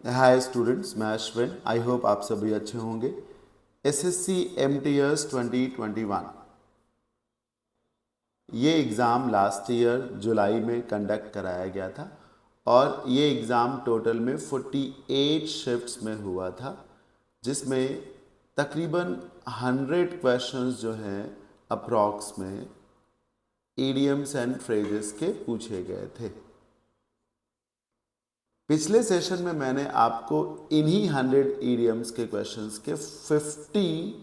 Hi students, मैं Ashwin. I hope आप सभी अच्छे होंगे। एसएससी एमटीएस 2021 ये एग्ज़ाम लास्ट ईयर जुलाई में कंडक्ट कराया गया था और ये एग्ज़ाम टोटल में 48 शिफ्ट्स में हुआ था, जिसमें तकरीबन 100 क्वेश्चंस जो हैं अप्रॉक्स में इडियम्स एंड फ्रेजेस के पूछे गए थे। पिछले सेशन में मैंने आपको इन्हीं 100 इडियम्स के क्वेश्चंस के 50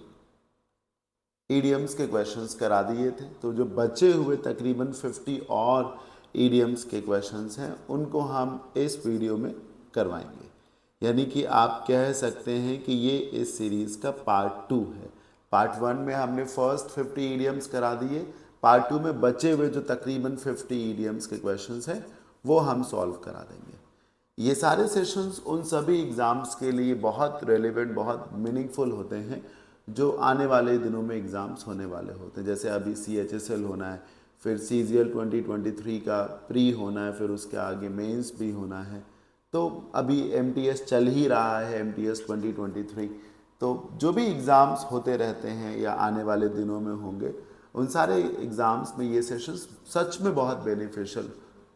इडियम्स के क्वेश्चंस करा दिए थे। तो जो बचे हुए तकरीबन 50 और इडियम्स के क्वेश्चंस हैं उनको हम इस वीडियो में करवाएंगे। यानी कि आप कह सकते हैं कि ये इस सीरीज़ का पार्ट 2 है। पार्ट 1 में हमने फर्स्ट 50 इडियम्स करा दिए। पार्ट 2 में बचे हुए जो तकरीबन 50 इडियम्स के क्वेश्चंस हैं वो हम सॉल्व करा देंगे। ये सारे सेशंस उन सभी एग्ज़ाम्स के लिए बहुत रेलेवेंट, बहुत मीनिंगफुल होते हैं जो आने वाले दिनों में एग्ज़ाम्स होने वाले होते हैं। जैसे अभी CHSL होना है, फिर CGL 2023 का प्री होना है, फिर उसके आगे मेंस भी होना है। तो अभी MTS चल ही रहा है, MTS 2023। तो जो भी एग्ज़ाम्स होते रहते हैं या आने वाले दिनों में होंगे, उन सारे एग्ज़ाम्स में ये सेशंस सच में बहुत बेनिफिशियल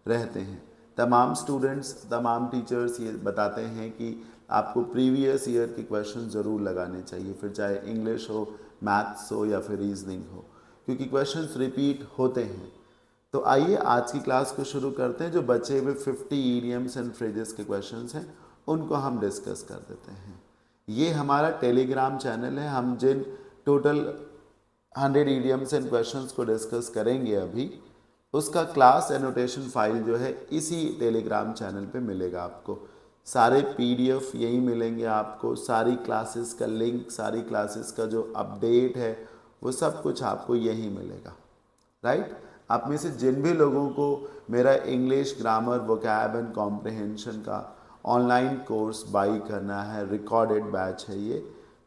रहते हैं। तमाम स्टूडेंट्स, तमाम टीचर्स ये बताते हैं कि आपको प्रीवियस ईयर के क्वेश्चन ज़रूर लगाने चाहिए, फिर चाहे इंग्लिश हो, मैथ्स हो या फिर रीजनिंग हो, क्योंकि क्वेश्चंस रिपीट होते हैं। तो आइए आज की क्लास को शुरू करते हैं। जो बचे हुए 50 इडियम्स एंड फ्रेजेस के क्वेश्चंस हैं उनको हम डिस्कस कर देते हैं। ये हमारा टेलीग्राम चैनल है। हम जिन टोटल 100 इडियम्स एंड क्वेश्चंस को डिस्कस करेंगे अभी, उसका क्लास एनोटेशन फाइल जो है इसी टेलीग्राम चैनल पे मिलेगा आपको। सारे PDF यही मिलेंगे आपको, सारी क्लासेस का लिंक, सारी क्लासेस का जो अपडेट है वो सब कुछ आपको यही मिलेगा, राइट। आप में से जिन भी लोगों को मेरा English grammar, vocab and comprehension का ऑनलाइन कोर्स बाई करना है, रिकॉर्डेड बैच है ये,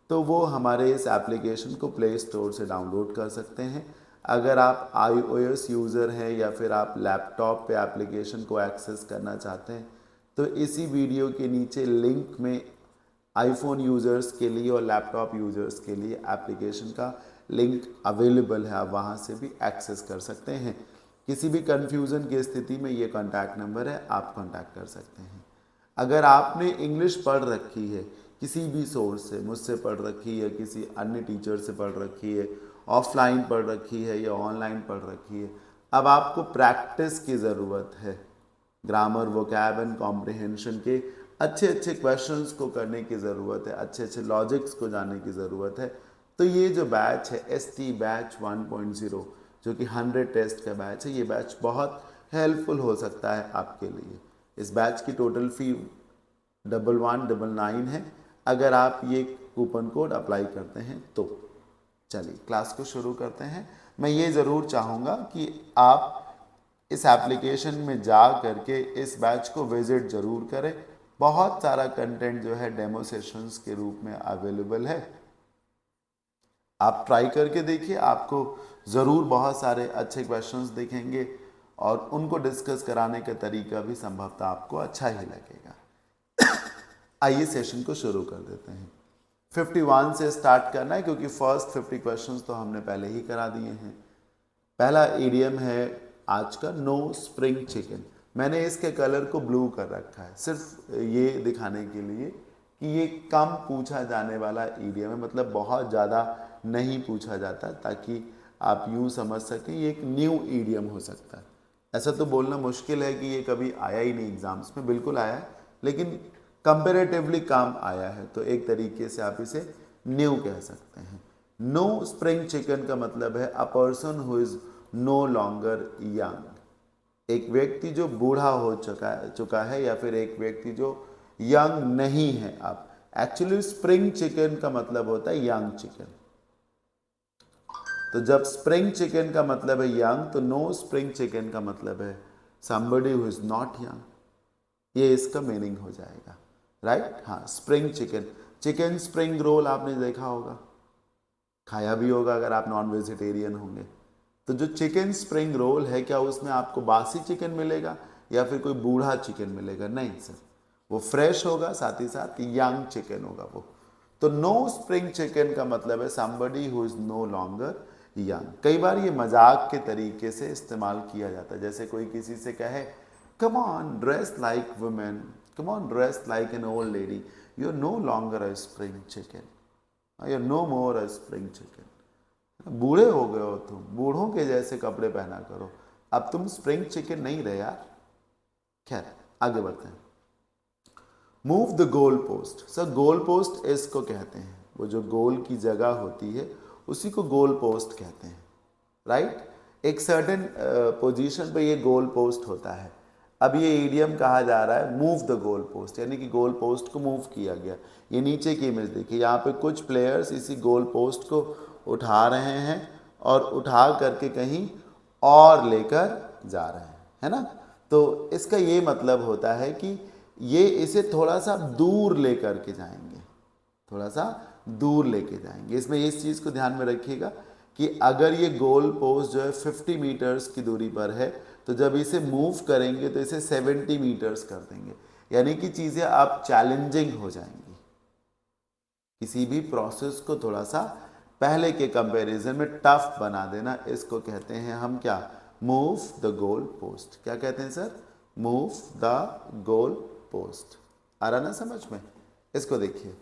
तो वो हमारे इस एप्लीकेशन को प्ले स्टोर से डाउनलोड कर सकते हैं। अगर आप iOS यूज़र हैं या फिर आप लैपटॉप पे एप्लीकेशन को एक्सेस करना चाहते हैं, तो इसी वीडियो के नीचे लिंक में आईफोन यूज़र्स के लिए और लैपटॉप यूज़र्स के लिए एप्लीकेशन का लिंक अवेलेबल है। आप वहाँ से भी एक्सेस कर सकते हैं। किसी भी कन्फ्यूज़न की स्थिति में ये कॉन्टैक्ट नंबर है, आप कॉन्टैक्ट कर सकते हैं। अगर आपने इंग्लिश पढ़ रखी है किसी भी सोर्स से, मुझसे पढ़ रखी है, किसी अन्य टीचर से पढ़ रखी है, ऑफलाइन पढ़ रखी है या ऑनलाइन पढ़ रखी है, अब आपको प्रैक्टिस की ज़रूरत है। ग्रामर, वोकैब एंड कॉम्प्रिहेंशन के अच्छे अच्छे क्वेश्चंस को करने की ज़रूरत है, अच्छे अच्छे लॉजिक्स को जानने की ज़रूरत है। तो ये जो बैच है ST बैच 1.0, जो कि 100 टेस्ट का बैच है, ये बैच बहुत हेल्पफुल हो सकता है आपके लिए। इस बैच की टोटल फ़ी 1199 है अगर आप ये कूपन कोड अप्लाई करते हैं तो। चलिए क्लास को शुरू करते हैं। मैं ये ज़रूर चाहूँगा कि आप इस एप्लीकेशन में जा करके इस बैच को विज़िट ज़रूर करें। बहुत सारा कंटेंट जो है डेमो सेशंस के रूप में अवेलेबल है। आप ट्राई करके देखिए, आपको ज़रूर बहुत सारे अच्छे क्वेश्चंस दिखेंगे और उनको डिस्कस कराने का तरीका भी संभवतः आपको अच्छा ही लगेगा। आइए सेशन को शुरू कर देते हैं। 51 से स्टार्ट करना है क्योंकि फर्स्ट 50 क्वेश्चंस तो हमने पहले ही करा दिए हैं। पहला इडियम है आज का, नो स्प्रिंग चिकन। मैंने इसके कलर को ब्लू कर रखा है सिर्फ ये दिखाने के लिए कि ये कम पूछा जाने वाला इडियम है, मतलब बहुत ज़्यादा नहीं पूछा जाता, ताकि आप यूँ समझ सकें ये एक न्यू इडियम हो सकता है। ऐसा तो बोलना मुश्किल है कि ये कभी आया ही नहीं एग्ज़ाम्स में, बिल्कुल आया है लेकिन कंपेरेटिवली कम आया है, तो एक तरीके से आप इसे न्यू कह सकते हैं। नो स्प्रिंग चिकन का मतलब है a person who is no longer young, एक व्यक्ति जो बूढ़ा हो चुका है या फिर एक व्यक्ति जो यंग नहीं है। अब एक्चुअली स्प्रिंग चिकन का मतलब होता है यंग चिकन। तो जब स्प्रिंग चिकन का मतलब है यंग, तो नो स्प्रिंग चिकन का मतलब है somebody who is not young। ये इसका मीनिंग हो जाएगा, राइट। हाँ, spring chicken, chicken spring roll आपने देखा होगा, खाया भी होगा अगर आप नॉन वेजिटेरियन होंगे। तो जो चिकन स्प्रिंग रोल है, क्या उसमें आपको बासी चिकन मिलेगा या फिर कोई बूढ़ा चिकन मिलेगा? नहीं सर, वो फ्रेश होगा, साथ ही साथ यंग चिकन होगा वो। तो नो स्प्रिंग चिकन का मतलब है somebody who is no longer young. कई बार ये मजाक के तरीके से इस्तेमाल किया जाता है, जैसे कोई किसी से कहे come on dress like women, come on dress like an old lady, you are no longer a spring chicken, you are no more a spring chicken. बूढ़े हो गए हो तुम, बूढ़ों के जैसे कपड़े पहना करो, अब तुम स्प्रिंग चिकन नहीं रहे यार। खैर आगे बढ़ते हैं। Move the goal post. Sir goal post इसको कहते हैं, वो जो गोल की जगह होती है उसी को गोल पोस्ट कहते हैं, राइट। एक सर्टेन पोजीशन पे ये गोल पोस्ट होता है। अब ये ईडियम कहा जा रहा है मूव द गोल पोस्ट, यानी कि गोल पोस्ट को मूव किया गया। ये नीचे की इमेज देखिए, यहाँ पे कुछ प्लेयर्स इसी गोल पोस्ट को उठा रहे हैं और उठा करके कहीं और लेकर जा रहे हैं, है ना। तो इसका ये मतलब होता है कि ये इसे थोड़ा सा दूर लेकर के जाएंगे, थोड़ा सा दूर लेके जाएंगे। इसमें इस चीज़ को ध्यान में रखिएगा कि अगर ये गोल पोस्ट जो है 50 मीटर्स की दूरी पर है, तो जब इसे मूव करेंगे तो इसे 70 मीटर्स कर देंगे, यानी कि चीज़ें अब चैलेंजिंग हो जाएंगी। किसी भी प्रोसेस को थोड़ा सा पहले के कंपैरिजन में टफ बना देना, इसको कहते हैं हम क्या, मूव द गोल पोस्ट। क्या कहते हैं sir, move the goal post. आ रहा ना समझ में। इसको देखिए,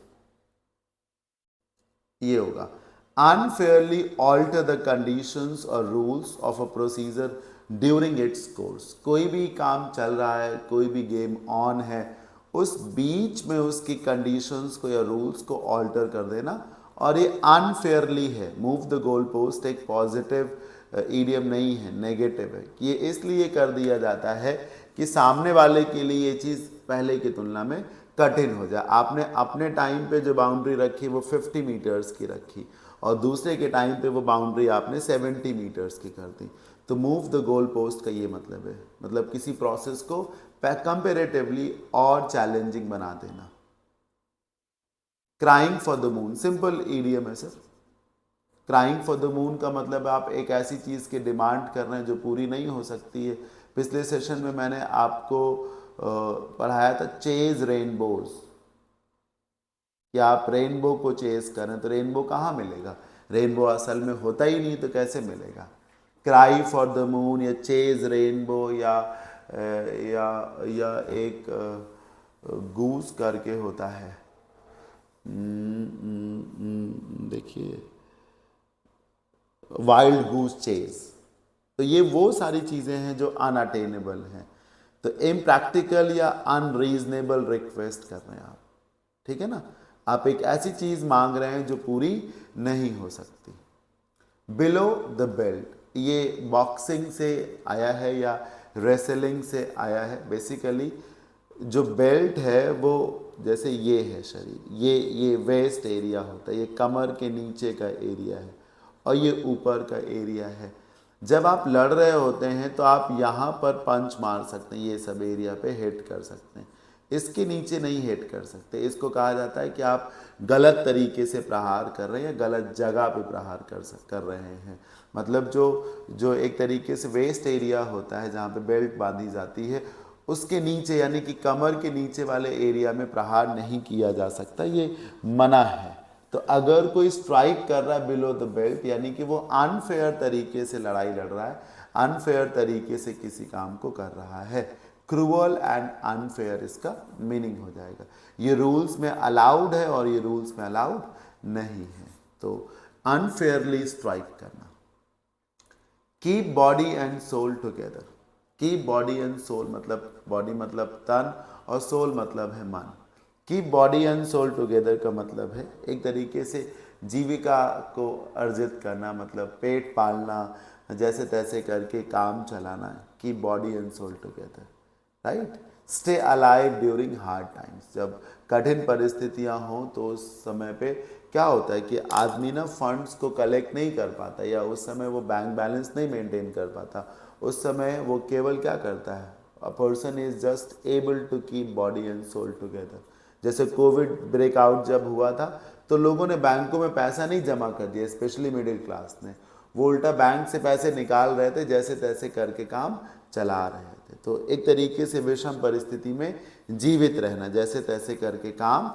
ये होगा अनफेयरली ऑल्टर द कंडीशंस और rules of a procedure during its course. कोई भी काम चल रहा है, कोई भी गेम ऑन है, उस बीच में उसकी कंडीशंस को या रूल्स को ऑल्टर कर देना, और ये अनफेयरली है। मूव द गोल पोस्ट एक पॉजिटिव ईडियम नहीं है, नेगेटिव है। ये इसलिए कर दिया जाता है कि सामने वाले के लिए ये चीज़ पहले की तुलना में कठिन हो जाए। आपने अपने टाइम पे जो बाउंड्री रखी वो 50 मीटर्स की रखी, और दूसरे के टाइम पे वो बाउंड्री आपने 70 मीटर्स की कर दी। तो मूव द गोल पोस्ट का ये मतलब है, मतलब किसी प्रोसेस को कंपेरेटिवली और चैलेंजिंग बना देना। Crying for the moon simple idiom है sir. Crying for the moon का मतलब आप एक ऐसी चीज़ की डिमांड कर रहे हैं जो पूरी नहीं हो सकती है। पिछले सेशन में मैंने आपको पढ़ाया था चेज रेनबोज, कि आप रेनबो को चेज करें तो रेनबो कहाँ मिलेगा, रेनबो असल में होता ही नहीं, तो कैसे मिलेगा। क्राई फॉर द मून या चेज रेनबो या एक गूस करके होता है, देखिए वाइल्ड गूस चेज। तो ये वो सारी चीज़ें हैं जो अनअटेनेबल हैं, तो इम्प्रैक्टिकल या अनरीजनेबल रिक्वेस्ट कर रहे हैं आप, ठीक है ना। आप एक ऐसी चीज़ मांग रहे हैं जो पूरी नहीं हो सकती। बिलो द बेल्ट, ये बॉक्सिंग से आया है या रेसलिंग से आया है। बेसिकली जो बेल्ट है वो जैसे ये है शरीर, ये वेस्ट एरिया होता है, ये कमर के नीचे का एरिया है और ये ऊपर का एरिया है। जब आप लड़ रहे होते हैं तो आप यहाँ पर पंच मार सकते हैं, ये सब एरिया पे हिट कर सकते हैं, इसके नीचे नहीं हिट कर सकते। इसको कहा जाता है कि आप गलत तरीके से प्रहार कर रहे हैं या गलत जगह पे प्रहार कर रहे हैं। मतलब जो एक तरीके से वेस्ट एरिया होता है जहाँ पे बेल्ट बांधी जाती है, उसके नीचे यानी कि कमर के नीचे वाले एरिया में प्रहार नहीं किया जा सकता, ये मना है। तो अगर कोई स्ट्राइक कर रहा है बिलो द बेल्ट, यानी कि वो अनफेयर तरीके से लड़ाई लड़ रहा है, अनफेयर तरीके से किसी काम को कर रहा है। क्रूअल एंड अनफेयर इसका मीनिंग हो जाएगा। ये रूल्स में अलाउड है और ये रूल्स में अलाउड नहीं है। तो अनफेयरली स्ट्राइक करना। Keep body and soul together. Keep body and soul मतलब बॉडी मतलब तन और सोल मतलब है मन। Keep body and soul together का मतलब है एक तरीके से जीविका को अर्जित करना, मतलब पेट पालना, जैसे तैसे करके काम चलाना है। Keep body and soul together, right. Stay alive during hard times. जब कठिन परिस्थितियां हों तो उस समय पे क्या होता है कि आदमी ना फंड्स को कलेक्ट नहीं कर पाता, या उस समय वो बैंक बैलेंस नहीं मेंटेन कर पाता। उस समय वो केवल क्या करता है, a person is just able to keep body and soul together. जैसे कोविड ब्रेकआउट जब हुआ था तो लोगों ने बैंकों में पैसा नहीं जमा कर दिया, स्पेशली मिडिल क्लास ने। वो उल्टा बैंक से पैसे निकाल रहे थे, जैसे तैसे करके काम चला रहे थे। थे। तो एक तरीके से विषम परिस्थिति में जीवित रहना, जैसे तैसे करके काम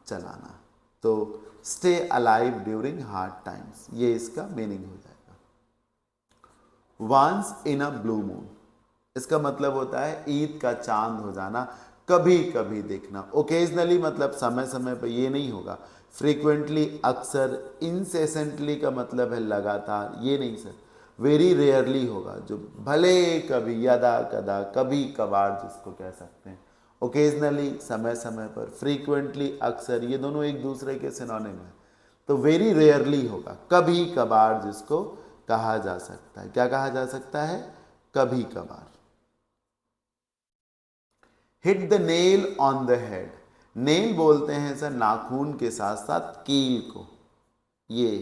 चलाना। तो stay alive during hard times, ये इसका मीनिंग हो जाएगा। Once in a blue moon, इसका मतलब होता है ईद का चांद हो जाना, कभी कभी देखना। ओकेजनली मतलब समय समय पर, ये नहीं होगा। फ्रीक्वेंटली, अक्सर। इंसेसेंटली का मतलब है लगातार, ये नहीं सर। वेरी रेयरली होगा, जो भले कभी, यदा कदा, कभी कभार जिसको कह सकते हैं। ओकेजनली समय समय पर, फ्रीक्वेंटली अक्सर, ये दोनों एक दूसरे के सिनोनिम है। तो वेरी रेयरली होगा, कभी कभार जिसको कहा जा सकता है। क्या कहा जा सकता है? कभी कभार। Hit the nail on the head, nail बोलते हैं सर नाखून के साथ साथ कील को, ये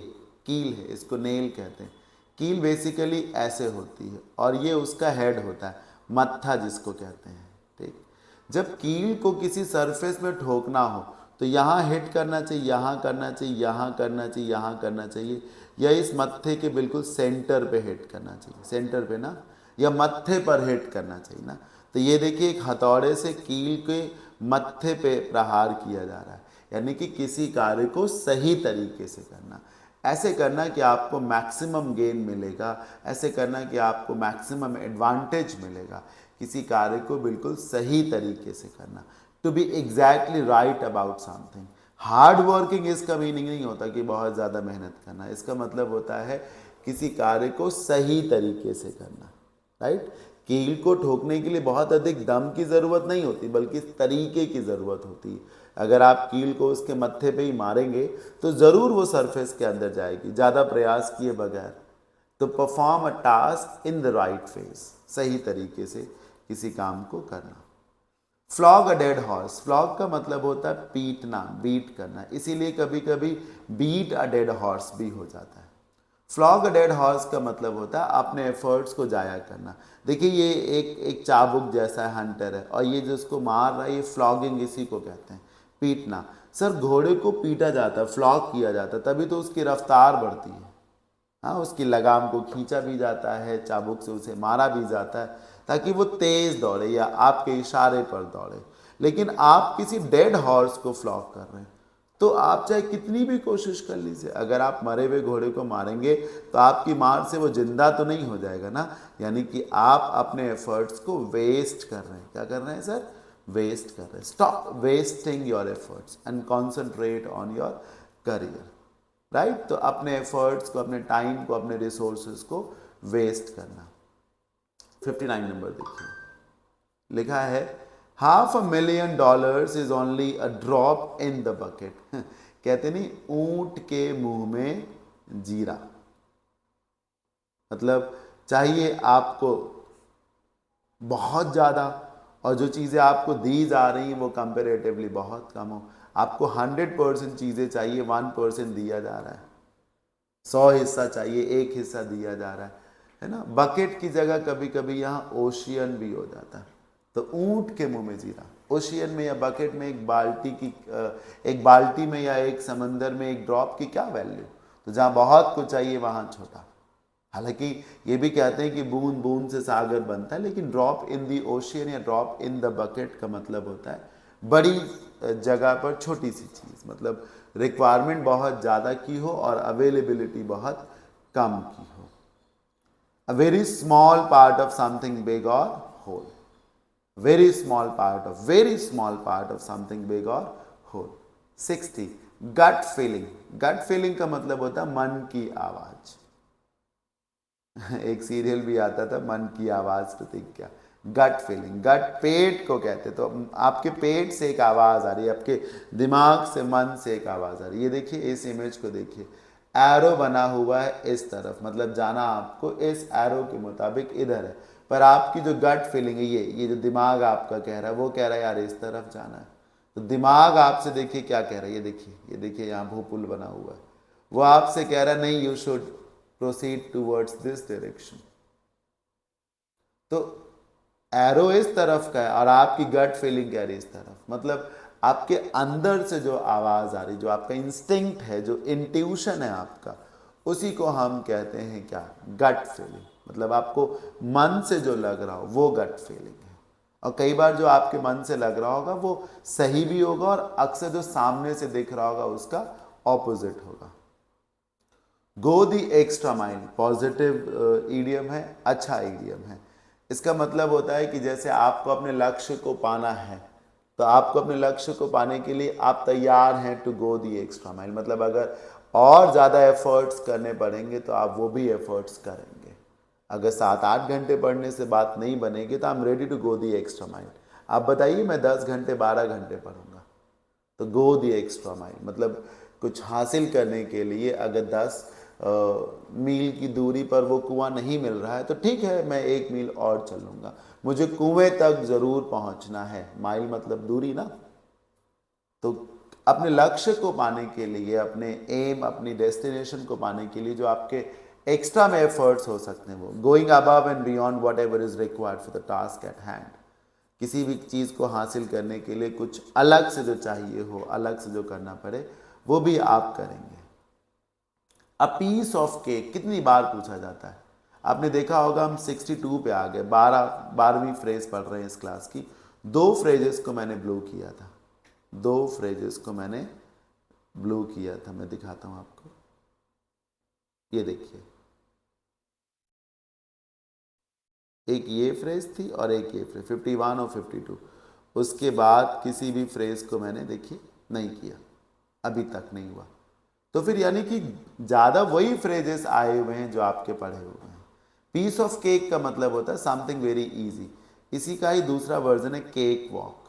कील है, इसको नेल कहते हैं। कील बेसिकली ऐसे होती है और ये उसका हेड होता है, मत्था जिसको कहते हैं। ठीक, जब कील को किसी सरफेस में ठोकना हो तो यहाँ हिट करना चाहिए, यहाँ करना चाहिए, यहाँ करना चाहिए, यहाँ करना चाहिए, या इस मत्थे के बिल्कुल सेंटर पे हिट करना चाहिए, सेंटर पे ना, या मत्थे पर हिट करना चाहिए ना। तो ये देखिए एक हथौड़े से कील के मत्थे पे प्रहार किया जा रहा है, यानी कि किसी कार्य को सही तरीके से करना। ऐसे करना कि आपको मैक्सिमम गेन मिलेगा, ऐसे करना कि आपको मैक्सिमम एडवांटेज मिलेगा, किसी कार्य को बिल्कुल सही तरीके से करना। To be exactly right about something. Hard working इसका मीनिंग नहीं होता कि बहुत ज़्यादा मेहनत करना, इसका मतलब होता है किसी कार्य को सही तरीके से करना। राइट, कील को ठोकने के लिए बहुत अधिक दम की ज़रूरत नहीं होती, बल्कि तरीके की ज़रूरत होती है। अगर आप कील को उसके मत्थे पे ही मारेंगे तो ज़रूर वो सरफेस के अंदर जाएगी, ज़्यादा प्रयास किए बगैर। तो perform a task in the right phase, सही तरीके से किसी काम को करना। Flog a dead horse, flog का मतलब होता है पीटना, बीट करना, इसीलिए कभी कभी बीट अ डेड हॉर्स भी हो जाता है। फ्लॉग अ डेड हॉर्स का मतलब होता है अपने एफर्ट्स को जाया करना। देखिए ये एक चाबुक जैसा हंटर है और ये जिसको मार रहा है, ये फ्लॉगिंग इसी को कहते हैं, पीटना। सर घोड़े को पीटा जाता है, फ्लॉग किया जाता है, तभी तो उसकी रफ्तार बढ़ती है। हाँ, उसकी लगाम को खींचा भी जाता है, चाबुक से उसे मारा भी जाता है ताकि वो तेज दौड़े या आपके इशारे पर दौड़े। लेकिन आप किसी डेड हॉर्स को फ्लॉग कर रहे हैं तो आप चाहे कितनी भी कोशिश कर लीजिए, अगर आप मरे हुए घोड़े को मारेंगे तो आपकी मार से वो जिंदा तो नहीं हो जाएगा ना। यानी कि आप अपने एफर्ट्स को वेस्ट कर रहे हैं। क्या कर रहे हैं सर? वेस्ट कर रहे हैं। Stop wasting your efforts and concentrate on your career. Right, तो अपने एफर्ट्स को, अपने टाइम को, अपने रिसोर्सेज को वेस्ट करना। 59 नंबर देखिए, लिखा है $500,000 is only a drop in the bucket. कहते नहीं ऊंट के मुंह में जीरा, मतलब चाहिए आपको बहुत ज़्यादा और जो चीज़ें आपको दी जा रही हैं वो कंपेरेटिवली बहुत कम हो। आपको 100% चीज़ें चाहिए, 1% दिया जा रहा है। 100 हिस्सा चाहिए, 1 हिस्सा दिया जा रहा है ना। बकेट की जगह कभी कभी यहाँ ओशियन भी हो जाता है। तो ऊंट के मुंह में जीरा, ओशियन में या बकेट में एक बाल्टी में या एक समंदर में एक ड्रॉप की क्या वैल्यू। तो जहाँ बहुत कुछ चाहिए वहाँ छोटा। हालांकि ये भी कहते हैं कि बूंद बूंद से सागर बनता है, लेकिन ड्रॉप इन द ओशियन या ड्रॉप इन द बकेट का मतलब होता है बड़ी जगह पर छोटी सी चीज़, मतलब रिक्वायरमेंट बहुत ज़्यादा की हो और अवेलेबिलिटी बहुत कम की हो। A very small part of something big और whole, very small part of, very small part of something big और whole. 60 gut feeling, gut feeling का मतलब होता है मन की आवाज। एक सीरियल भी आता था, मन की आवाज प्रतिज्ञा। गट फीलिंग, गट पेट को कहते, तो आपके पेट से एक आवाज आ रही है, आपके दिमाग से, मन से एक आवाज आ रही है। ये देखिए इस इमेज को देखिए, एरो बना हुआ है इस तरफ, मतलब जाना आपको इस एरो के मुताबिक इधर है, पर आपकी जो गट फीलिंग है, ये जो दिमाग आपका कह रहा है, वो कह रहा है यार इस तरफ जाना है। तो दिमाग आपसे देखिए क्या कह रहा है, ये देखिए यहाँ भूपुल बना हुआ है, वो आपसे कह रहा है नहीं, you should proceed towards this direction. तो एरो इस तरफ का है और आपकी गट फीलिंग कह रही है इस तरफ, मतलब आपके अंदर से जो आवाज आ रही, जो आपका इंस्टिंक्ट है, जो इंट्यूशन है आपका, उसी को हम कहते हैं क्या? Gut feeling. मतलब आपको मन से जो लग रहा हो वो गट फीलिंग है। और कई बार जो आपके मन से लग रहा होगा वो सही भी होगा और अक्सर जो सामने से दिख रहा होगा उसका ऑपोजिट होगा। Go the extra mile positive idiom है, अच्छा ईडियम है। इसका मतलब होता है कि जैसे आपको अपने लक्ष्य को पाना है तो आपको अपने लक्ष्य को पाने के लिए आप तैयार हैं to go the extra mile, मतलब अगर और ज़्यादा एफर्ट्स करने पड़ेंगे तो आप वो भी एफर्ट्स करेंगे। अगर 7-8 घंटे पढ़ने से बात नहीं बनेगी तो I am ready to go the extra mile. आप बताइए मैं 10 घंटे 12 घंटे पढ़ूंगा, तो गो दी एक्स्ट्रा माइल मतलब कुछ हासिल करने के लिए अगर 10 मील की दूरी पर वो कुआं नहीं मिल रहा है तो ठीक है, मैं 1 मील और चलूंगा, मुझे कुएं तक जरूर पहुंचना है। माइल मतलब दूरी ना। तो अपने लक्ष्य को पाने के लिए, अपने एम, अपनी डेस्टिनेशन को पाने के लिए जो आपके एक्स्ट्रा में एफर्ट्स हो सकते हैं, वो going above and beyond what ever is required for the task at hand. किसी भी चीज़ को हासिल करने के लिए कुछ अलग से जो चाहिए हो, अलग से जो करना पड़े, वो भी आप करेंगे। अ पीस ऑफ केक कितनी बार पूछा जाता है? आपने देखा होगा हम 62 पे आ गए, 12वीं फ्रेज पढ़ रहे हैं इस क्लास की। 2 फ्रेजेस को मैंने ब्लू किया था, 2 फ्रेजेस को मैंने ब्लू किया था। मैं दिखाता हूं आपको, ये देखिए, एक ये फ्रेज थी और एक ये फ्रेज, 51 और 52। उसके बाद किसी भी फ्रेज को मैंने देखिए नहीं किया, अभी तक नहीं हुआ। तो फिर यानी कि ज़्यादा वही फ्रेजेस आए हुए हैं जो आपके पढ़े हुए हैं। पीस ऑफ केक का मतलब होता है समथिंग वेरी इजी। इसी का ही दूसरा वर्जन है केक वॉक,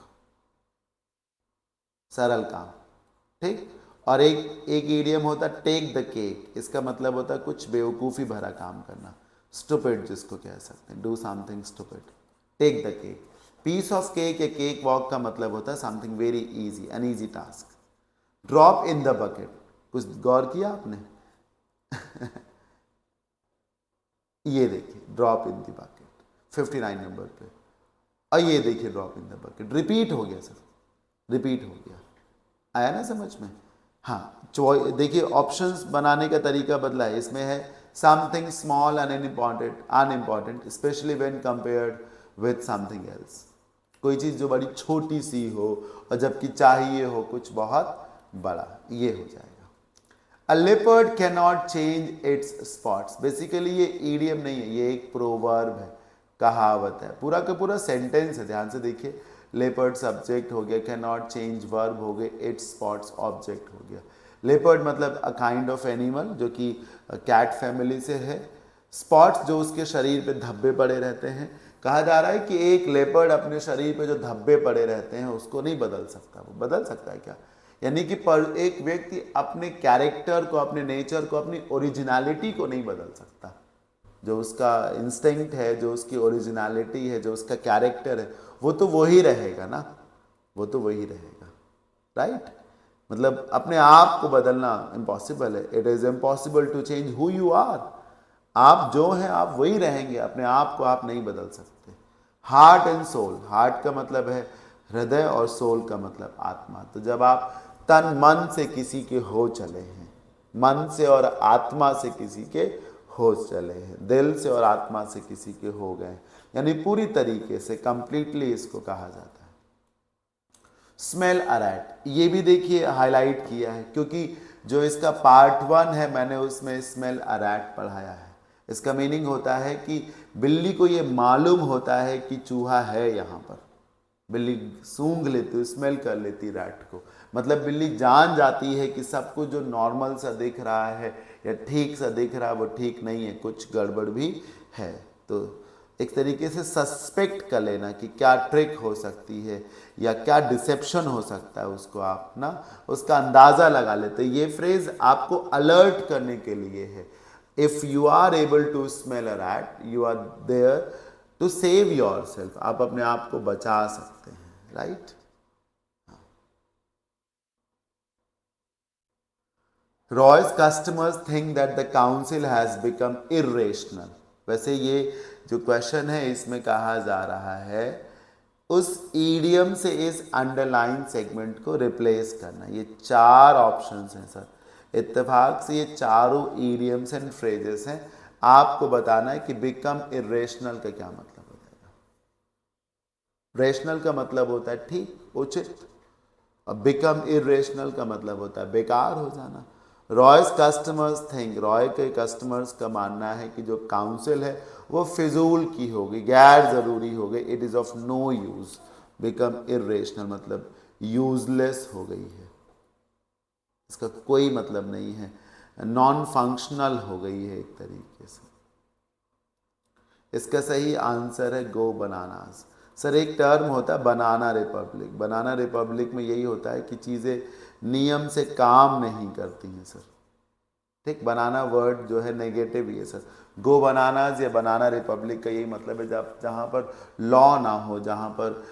सरल काम, ठीक। और एक इडियम होता है टेक द केक, इसका मतलब होता है कुछ बेवकूफ़ी भरा काम करना, स्टूपिड जिसको कह सकते हैं, do something stupid, take the cake. Piece of cake या केक वॉक का मतलब होता है something very easy, an easy task. Drop in the bucket, कुछ गौर किया आपने? ये देखिए drop in the bucket 59 number पे, और ये देखिए drop in the bucket, repeat हो गया सर, रिपीट हो गया। आया ना समझ में? हाँ, देखिए ऑप्शंस बनाने का तरीका बदला है। इसमें है something small and unimportant specially when compared with something else. कोई चीज़ जो बड़ी छोटी सी हो और जबकि चाहिए हो कुछ बहुत बड़ा, ये हो जाएगा। अ leopard can not change it's spots, basically ये ईडियम नहीं है, ये एक प्रोवर्ब है, कहावत है। पूरा का पूरा सेंटेंस है, ध्यान से देखिए। लेपर्ड सब्जेक्ट हो गया, कैन नॉट चेंज वर्ब हो गए, इट्स स्पॉट्स ऑब्जेक्ट हो गया। लेपर्ड मतलब अ काइंड ऑफ एनिमल जो कि कैट फैमिली से है। स्पॉट्स जो उसके शरीर पे धब्बे पड़े रहते हैं। कहा जा रहा है कि एक लेपर्ड अपने शरीर पे जो धब्बे पड़े रहते हैं उसको नहीं बदल सकता। वो बदल सकता है क्या? यानी कि एक व्यक्ति अपने कैरेक्टर को, अपने नेचर को, अपनी ओरिजिनलिटी को नहीं बदल सकता। जो उसका इंस्टिंक्ट है, जो उसकी ओरिजिनलिटी है, जो उसका कैरेक्टर है, वो तो वही रहेगा ना, वो तो वही रहेगा, राइट। मतलब अपने आप को बदलना इम्पॉसिबल है। It is impossible to change who you are. आप जो हैं आप वही रहेंगे, अपने आप को आप नहीं बदल सकते। हार्ट एंड सोल, हार्ट का मतलब है हृदय और सोल का मतलब आत्मा। तो जब आप तन मन से किसी के हो चले हैं, मन से और आत्मा से किसी के हो चले हैं, दिल से और आत्मा से किसी के हो गए, यानी पूरी तरीके से कंप्लीटली, इसको कहा जाता है स्मेल अ रैट। ये भी देखिए हाईलाइट किया है क्योंकि जो इसका पार्ट 1 है मैंने उसमें स्मेल अ रैट पढ़ाया है। इसका मीनिंग होता है कि बिल्ली को ये मालूम होता है कि चूहा है यहाँ पर। बिल्ली सूंघ लेती, स्मेल कर लेती रैट को, मतलब बिल्ली जान जाती है कि सब कुछ जो नॉर्मल सा दिख रहा है या ठीक सा दिख रहा है वो ठीक नहीं है, कुछ गड़बड़ भी है। तो एक तरीके से सस्पेक्ट कर लेना कि क्या ट्रिक हो सकती है या क्या डिसेप्शन हो सकता है, उसको आप ना उसका अंदाज़ा लगा लेते। ये फ्रेज आपको अलर्ट करने के लिए है। If you are able to smell a rat, you are there to save yourself, आप अपने आप को बचा सकते हैं, right. Royce customers think that the council has become irrational. वैसे ये जो क्वेश्चन है इसमें कहा जा रहा है उस ईडियम से इस अंडरलाइन सेगमेंट को रिप्लेस करना। ये 4 ऑप्शंस हैं सर, इत्तेफाक से ये चारों ईडियम्स एंड फ्रेजेस हैं। आपको बताना है कि बिकम इरेशनल का क्या मतलब है। रेशनल का मतलब होता है ठीक, उचित। अब बिकम इरेशनल का मतलब होता है बेकार हो जाना। रॉयस कस्टमर्स थिंक, रॉय के कस्टमर्स का मानना है कि जो काउंसिल है वो फिजूल की होगी, गैर ज़रूरी हो गई। It is of no use. Become irrational मतलब यूजलेस हो गई है, इसका कोई मतलब नहीं है, नॉन फंक्शनल हो गई है एक तरीके से। इसका सही आंसर है गो बनानास। सर एक टर्म होता है बनाना रिपब्लिक, बनाना रिपब्लिक में यही होता है कि चीज़ें नियम से काम नहीं करती हैं सर। ठीक, बनाना वर्ड जो है नेगेटिव ही है सर। गो बनानाज या बनाना रिपब्लिक का यही मतलब है जब जहाँ पर लॉ ना हो, जहाँ पर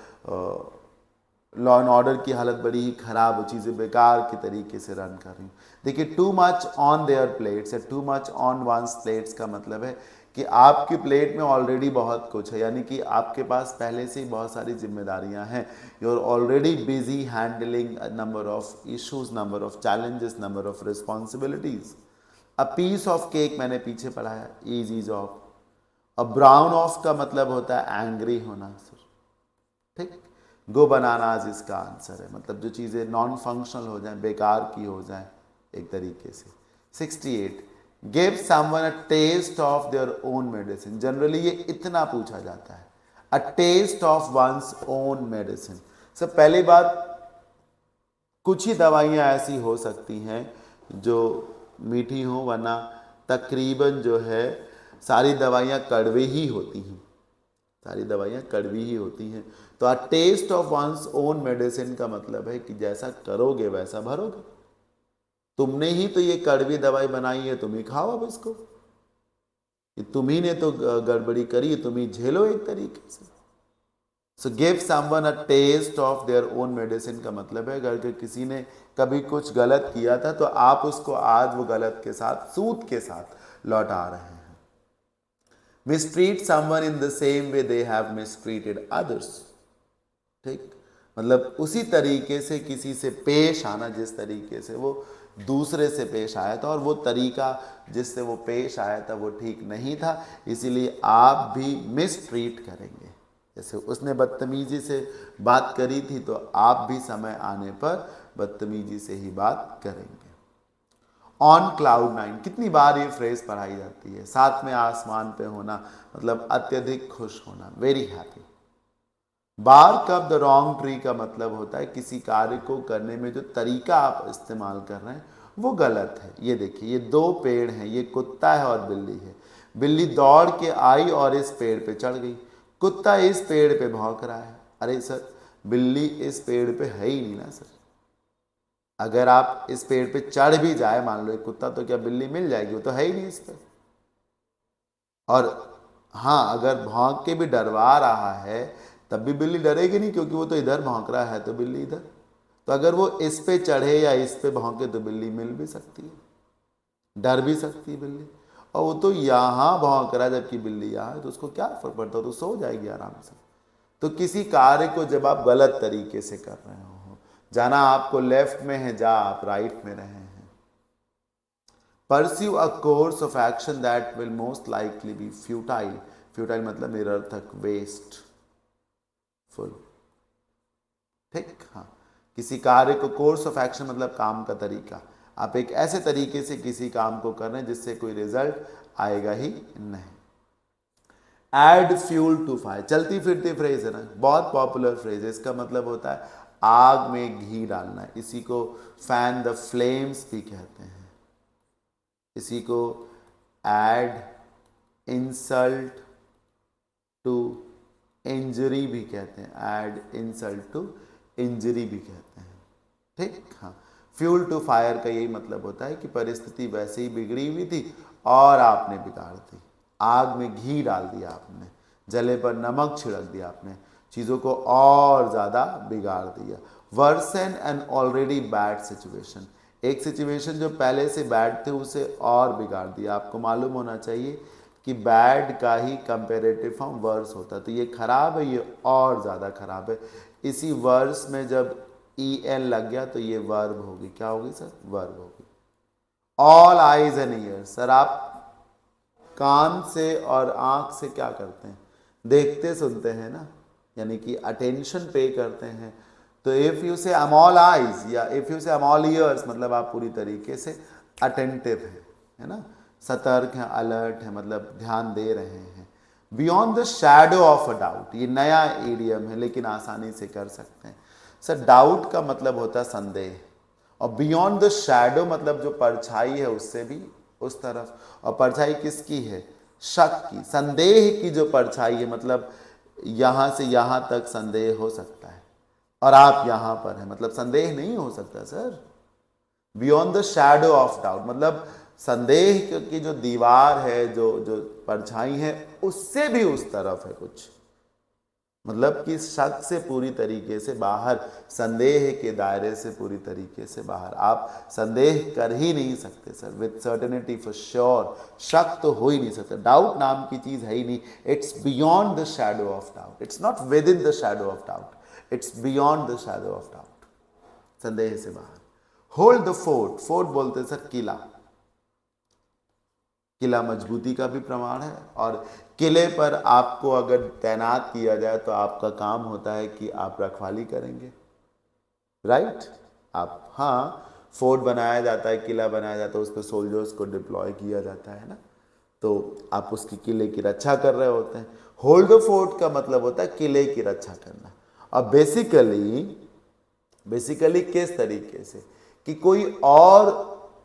लॉ एंड ऑर्डर की हालत बड़ी ही खराब हो, चीज़ें बेकार के तरीके से रन कर रही। देखिए too much on their plates या too much on one's plates का मतलब है कि आपकी प्लेट में ऑलरेडी बहुत कुछ है, यानी कि आपके पास पहले से ही बहुत सारी जिम्मेदारियां हैं। You are already busy handling number of issues, number of challenges, number of responsibilities. A piece of cake मैंने पीछे पढ़ाया, is is off. A brown off का मतलब होता है एंग्री होना सर। ठीक, गो बनानाज इसका आंसर है, मतलब जो चीज़ें नॉन फंक्शनल हो जाएं, बेकार की हो जाएं एक तरीके से। 68, give someone a taste of their own medicine. Generally ये इतना पूछा जाता है, a taste of one's own medicine. सब पहली बात, कुछ ही दवाइयाँ ऐसी हो सकती हैं जो मीठी हों, वरना तकरीबन जो है सारी दवाइयाँ कड़वी ही होती हैं, सारी दवाइयाँ कड़वी ही होती हैं। तो a taste of one's own medicine का मतलब है कि जैसा करोगे वैसा भरोगे। तुमने ही तो ये कड़वी दवाई बनाई है, तुम ही खाओ अब इसको, कि तुम ही ने तो गड़बड़ी करी, तुम ही झेलो एक तरीके से। So give someone a taste of their own medicine का मतलब है अगर किसी ने कभी कुछ गलत किया था तो आप उसको आज वो गलत के साथ, सूद के साथ लौटा रहे हैं। Mistreat someone in the same way they have mistreated others. ठीक, मतलब उसी तरीके से किसी से पेश आना जिस तरीके से वो दूसरे से पेश आया था, और वो तरीका जिससे वो पेश आया था वो ठीक नहीं था, इसीलिए आप भी मिसट्रीट करेंगे। जैसे उसने बदतमीजी से बात करी थी तो आप भी समय आने पर बदतमीजी से ही बात करेंगे। ऑन क्लाउड नाइन, कितनी बार ये फ्रेज पढ़ाई जाती है, साथ में आसमान पे होना, मतलब अत्यधिक खुश होना, very happy. Bark up the wrong tree का मतलब होता है किसी कार्य को करने में जो तरीका आप इस्तेमाल कर रहे हैं वो गलत है। ये देखिए, ये दो पेड़ हैं, ये कुत्ता है और बिल्ली है। बिल्ली दौड़ के आई और इस पेड़ पे चढ़ गई, कुत्ता इस पेड़ पे भौंक रहा है। अरे सर, बिल्ली इस पेड़ पे है ही नहीं ना सर। अगर आप इस पेड़ पे चढ़ भी जाए, मान लो एक कुत्ता, तो क्या बिल्ली मिल जाएगी? वो तो है ही नहीं इस पे। और हाँ, अगर भौंक के भी डरवा रहा है तब भी बिल्ली डरेगी नहीं, क्योंकि वो तो इधर भौंक रहा है तो बिल्ली इधर। तो अगर वो इस पे चढ़े या इस पे भौंके तो बिल्ली मिल भी सकती है, डर भी सकती है बिल्ली। और वो तो यहाँ भौंक रहा है जबकि बिल्ली यहाँ है, तो उसको क्या फर्क पड़ता है, तो सो जाएगी आराम से। तो किसी कार्य को जब आप गलत तरीके से कर रहे हो, जाना आपको लेफ्ट में है, जा आप राइट में रहे हैं। Pursue a course of action that will most likely be futile. Futile मतलब निरर्थक, वेस्ट फुल। ठीक, हाँ, किसी कार्य को, कोर्स ऑफ एक्शन मतलब काम का तरीका, आप एक ऐसे तरीके से किसी काम को कर रहे हैं जिससे कोई रिजल्ट आएगा ही नहीं। एड फ्यूल टू फायर, चलती फिरती फ्रेज है ना, बहुत पॉपुलर फ्रेज है। इसका मतलब होता है आग में घी डालना, इसी को फैन द फ्लेम्स भी कहते हैं। इसी को एड इंसल्ट टू इंजरी भी कहते हैं, एड इंसल्ट टू इंजरी भी कहते हैं। ठीक, हाँ, फ्यूल टू फायर का यही मतलब होता है कि परिस्थिति वैसे ही बिगड़ी हुई थी और आपने बिगाड़ दी। आग में घी डाल दिया आपने, जले पर नमक छिड़क दिया आपने, चीज़ों को और ज़्यादा बिगाड़ दिया। Worsen an already bad situation, एक सिचुएशन जो पहले से बैड थे उसे और बिगाड़ दिया। आपको मालूम होना चाहिए कि बैड का ही कंपेरेटिव फॉर्म वर्स होता है, तो ये खराब है, ये और ज़्यादा खराब है। इसी वर्स में जब ई एन लग गया तो ये वर्ब होगी, क्या होगी सर? वर्ब होगी। All eyes and years, sir आप कान से और आंख से क्या करते हैं? देखते सुनते हैं ना। यानी कि अटेंशन पे करते हैं। तो इफ़ यू से एम ऑल आइज या इफ़ यू से एम ऑल ईयर्स, मतलब आप पूरी तरीके से अटेंटिव हैं, है ना, सतर्क हैं, अलर्ट हैं, मतलब ध्यान दे रहे हैं। Beyond the shadow of a doubt, ये नया ईडियम है लेकिन आसानी से कर सकते हैं। सर डाउट का मतलब होता है संदेह, और बियॉन्ड द शैडो मतलब जो परछाई है उससे भी उस तरफ, और परछाई किसकी है? शक की, संदेह की जो परछाई है, मतलब यहाँ से यहाँ तक संदेह हो सकता है और आप यहाँ पर हैं, मतलब संदेह नहीं हो सकता sir. Beyond the shadow of doubt मतलब संदेह की जो दीवार है, जो जो परछाई है, उससे भी उस तरफ है कुछ, मतलब कि शक से पूरी तरीके से बाहर, संदेह के दायरे से पूरी तरीके से बाहर। आप संदेह कर ही नहीं सकते sir, with certainty for sure, शक तो हो ही नहीं सकता, डाउट नाम की चीज है ही नहीं। It's beyond the shadow of doubt, it's not with in the shadow of doubt, it's beyond the shadow of doubt, संदेह से बाहर। होल्ड द फोर्ट, फोर्ट बोलते सर किला, किला मजबूती का भी प्रमाण है, और किले पर आपको अगर तैनात किया जाए तो आपका काम होता है कि आप रखवाली करेंगे, राइट। आप, हाँ, फोर्ट बनाया जाता है, किला बनाया जाता है, उस पर सोल्जर्स को डिप्लॉय किया जाता है ना, तो आप उसकी किले की रक्षा कर रहे होते हैं। होल्ड द फोर्ट का मतलब होता है किले की रक्षा करना। और बेसिकली किस तरीके से कि कोई और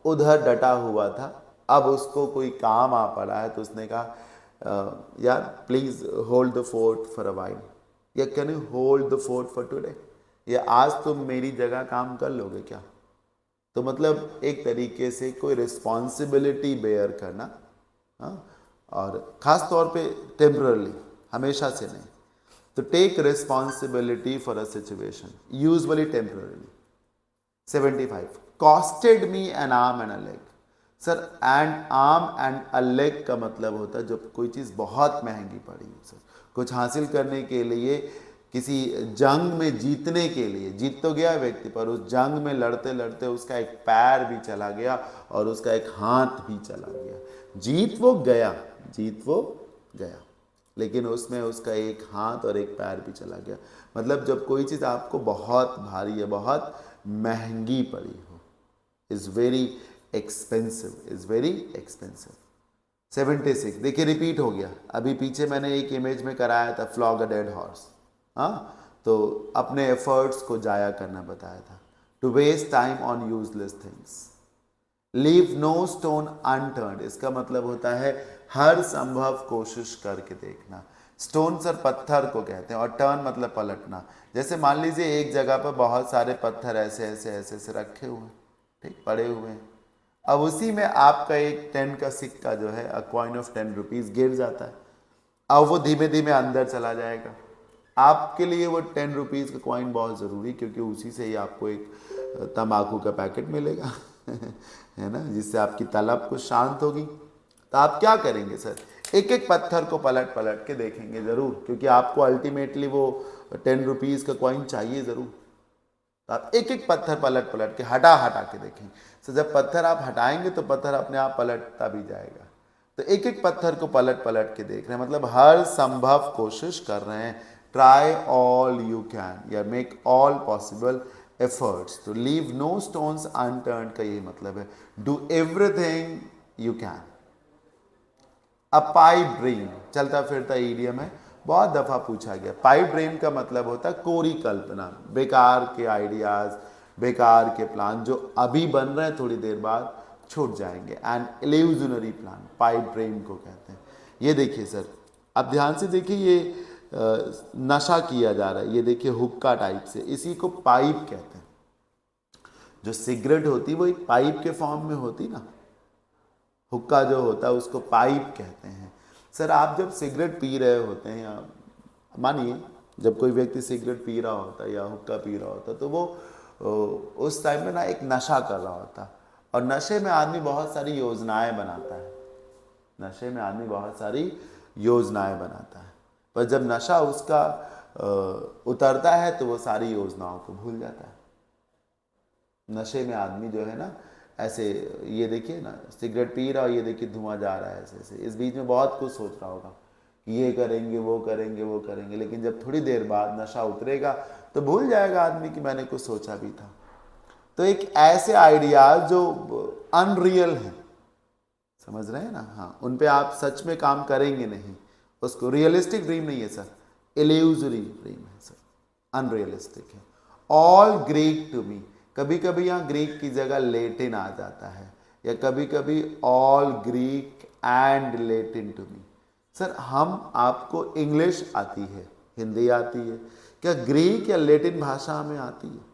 उधर डटा हुआ था, अब उसको कोई काम आ पड़ा है तो उसने कहा यार please hold the fort for a while, या can you hold the fort for today, या आज तुम मेरी जगह काम कर लोगे क्या। तो मतलब एक तरीके से कोई रिस्पॉन्सिबिलिटी बेयर करना, हाँ, और ख़ास तौर पे टेम्परली, हमेशा से नहीं। तो take responsibility for a situation, usually temporarily. 75 costed me an arm and a leg. Sir and arm and a leg का मतलब होता है जब कोई चीज़ बहुत महंगी पड़ी हो सर, कुछ हासिल करने के लिए, किसी जंग में जीतने के लिए, जीत तो गया व्यक्ति पर उस जंग में लड़ते लड़ते उसका एक पैर भी चला गया और उसका एक हाथ भी चला गया। जीत वो गया, जीत वो गया, लेकिन उसमें उसका एक हाथ और एक पैर भी चला गया। मतलब जब कोई चीज़ आपको बहुत भारी है, बहुत महंगी पड़ी हो, is very expensive, is very expensive. 76 देखिए रिपीट हो गया, अभी पीछे मैंने एक इमेज में कराया था फ्लॉग अ डेड हॉर्स, हाँ, तो अपने एफर्ट्स को जाया करना बताया था। To waste time on useless things, leave no stone unturned, इसका मतलब होता है हर संभव कोशिश करके देखना। स्टोन सर पत्थर को कहते हैं, और टर्न मतलब पलटना। जैसे मान लीजिए एक जगह पर बहुत सारे पत्थर ऐसे ऐसे ऐसे ऐसे रखे हुए हैं, ठीक, पड़े हुए हैं, अब उसी में आपका एक 10 का सिक्का जो है, अ कॉइन ऑफ 10 रुपीज़ गिर जाता है, अब वो धीमे धीमे अंदर चला जाएगा। आपके लिए वो 10 रुपीज़ का कॉइन बहुत ज़रूरी, क्योंकि उसी से ही आपको एक तंबाकू का पैकेट मिलेगा है ना, जिससे आपकी तलब कुछ शांत होगी। तो आप क्या करेंगे सर, एक एक पत्थर को पलट पलट के देखेंगे ज़रूर, क्योंकि आपको अल्टीमेटली वो 10 रुपीज़ का कॉइन चाहिए ज़रूर। तो आप एक एक पत्थर पलट पलट के हटा हटा के देखेंगे। तो जब पत्थर आप हटाएंगे तो पत्थर अपने आप पलटता भी जाएगा। तो एक एक पत्थर को पलट पलट के देख रहे हैं, मतलब हर संभव कोशिश कर रहे हैं। ट्राई ऑल यू कैन या मेक ऑल पॉसिबल एफर्ट्स, तो लीव नो स्टोन्स अनटर्न्ड का यही मतलब है, do everything you can. A pipe dream चलता फिरता ईडियम है, बहुत दफ़ा पूछा गया। पाइप ड्रीम का मतलब होता है कोरी कल्पना, बेकार के आइडियाज़, बेकार के प्लान जो अभी बन रहे हैं थोड़ी देर बाद छूट जाएंगे। And illusionary plan pipe dream को कहते हैं। ये देखिए सर, अब ध्यान से देखिए, ये नशा किया जा रहा है, ये देखिए हुक्का टाइप से, इसी को पाइप कहते हैं। जो सिगरेट होती है वो एक पाइप के फॉर्म में होती ना, हुक्का जो होता है उसको पाइप कहते हैं। सर आप जब सिगरेट पी रहे होते हैं, या मानिए जब कोई व्यक्ति सिगरेट पी रहा होता है या हुक्का पी रहा होता है, तो वो उस टाइम में ना एक नशा कर रहा होता है, और नशे में आदमी बहुत सारी योजनाएं बनाता है, नशे में आदमी बहुत सारी योजनाएं बनाता है, पर जब नशा उसका उतरता है तो वो सारी योजनाओं को भूल जाता है। नशे में आदमी जो है ना, ऐसे, ये देखिए ना, सिगरेट पी रहा हो, ये देखिए धुआं जा रहा है ऐसे ऐसे, इस बीच में बहुत कुछ सोच रहा होगा ये करेंगे वो करेंगे वो करेंगे, लेकिन जब थोड़ी देर बाद नशा उतरेगा तो भूल जाएगा आदमी कि मैंने कुछ सोचा भी था। तो एक ऐसे आइडियाज जो अनरियल हैं, समझ रहे हैं ना, हाँ, उन पे आप सच में काम करेंगे नहीं, उसको रियलिस्टिक ड्रीम नहीं है सर, इल्यूजरी ड्रीम है सर, अनरियलिस्टिक है। ऑल ग्रीक टू मी, कभी कभी यहाँ ग्रीक की जगह लेटिन आ जाता है, या कभी कभी all Greek and Latin to me. Sir हम आपको इंग्लिश आती है, हिंदी आती है, क्या ग्रीक या लेटिन भाषा हमें आती है?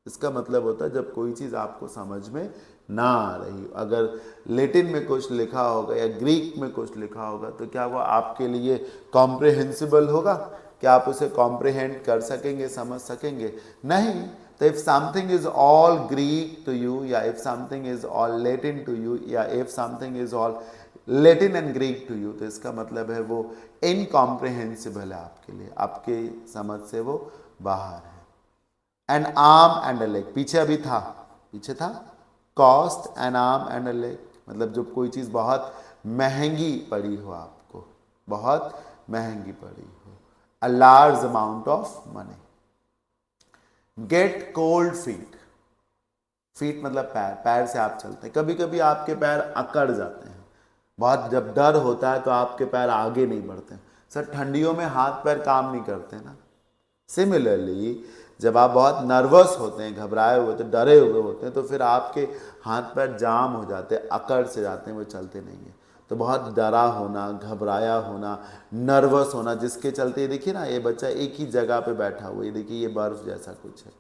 इसका मतलब होता है जब कोई चीज़ आपको समझ में ना आ रही, अगर लेटिन में कुछ लिखा होगा या ग्रीक में कुछ लिखा होगा तो क्या वो आपके लिए कॉम्प्रिहेंसिबल होगा? क्या आप उसे कॉम्प्रिहेंड कर सकेंगे, समझ सकेंगे? नहीं। तो if something is all Greek to you, या if something is all Latin to you, या if something is all Latin and Greek to you, तो इसका मतलब है वो इनकॉम्प्रिहेंसिबल है आपके लिए, आपके समझ से वो बाहर है। N arm and a leg, पीछे अभी था, पीछे था cost N arm and a leg, मतलब जब कोई चीज़ बहुत महंगी पड़ी हो आपको, बहुत महंगी पड़ी हो, a large amount of money. Gate cold feet, feet मतलब पैर, पैर से आप चलते हैं, कभी कभी आपके पैर अकड़ जाते हैं, बहुत जब डर होता है तो आपके पैर आगे नहीं बढ़ते। सर ठंडियों में हाथ पैर काम नहीं करते ना। सिमिलरली जब आप बहुत नर्वस होते हैं, घबराए हुए तो डरे हुए होते हैं, तो फिर आपके हाथ पैर जाम हो जाते हैं, अकड़ से जाते हैं, वो चलते नहीं हैं। तो बहुत डरा होना, घबराया होना, नर्वस होना, जिसके चलते ये देखिए ना, ये बच्चा एक ही जगह पे बैठा हुआ है, ये देखिए ये बर्फ जैसा कुछ है,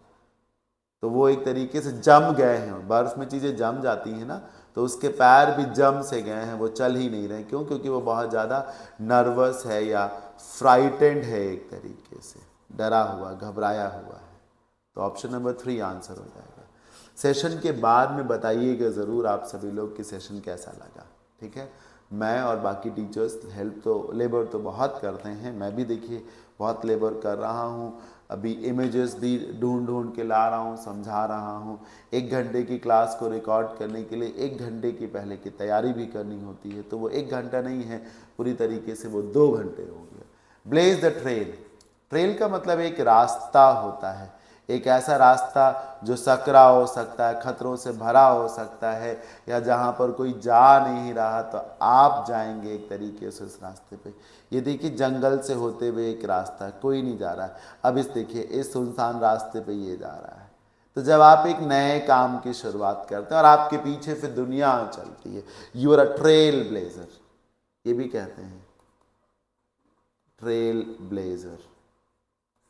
तो वो एक तरीके से जम गए हैं, बर्फ में चीज़ें जम जाती हैं ना, तो उसके पैर भी जम से गए हैं, वो चल ही नहीं रहे। क्यों? क्योंकि वो बहुत ज़्यादा नर्वस है या फ्राइटेंड है, एक तरीके से डरा हुआ, घबराया हुआ है। तो ऑप्शन नंबर 3 आंसर हो जाएगा। सेशन के बाद में बताइएगा ज़रूर आप सभी लोग कि सेशन कैसा लगा, ठीक है। मैं और बाकी टीचर्स हेल्प तो, लेबर तो बहुत करते हैं, मैं भी देखिए बहुत लेबर कर रहा हूँ, अभी इमेजेस भी ढूंढ ढूंढ के ला रहा हूँ, समझा रहा हूँ। 1 घंटे की क्लास को रिकॉर्ड करने के लिए 1 घंटे की पहले की तैयारी भी करनी होती है, तो वो 1 घंटा नहीं है, पूरी तरीके से वो 2 घंटे हो गया। ब्लेज द ट्रेल, ट्रेल का मतलब एक रास्ता होता है, एक ऐसा रास्ता जो सकरा हो सकता है, खतरों से भरा हो सकता है, या जहाँ पर कोई जा नहीं रहा तो आप जाएंगे एक तरीके से उस रास्ते पे। ये देखिए जंगल से होते हुए एक रास्ता, कोई नहीं जा रहा है, अब इस देखिए इस सुनसान रास्ते पे ये जा रहा है। तो जब आप एक नए काम की शुरुआत करते हैं और आपके पीछे फिर दुनिया चलती है, you are a trailblazer, ये भी कहते हैं ट्रेल ब्लेजर,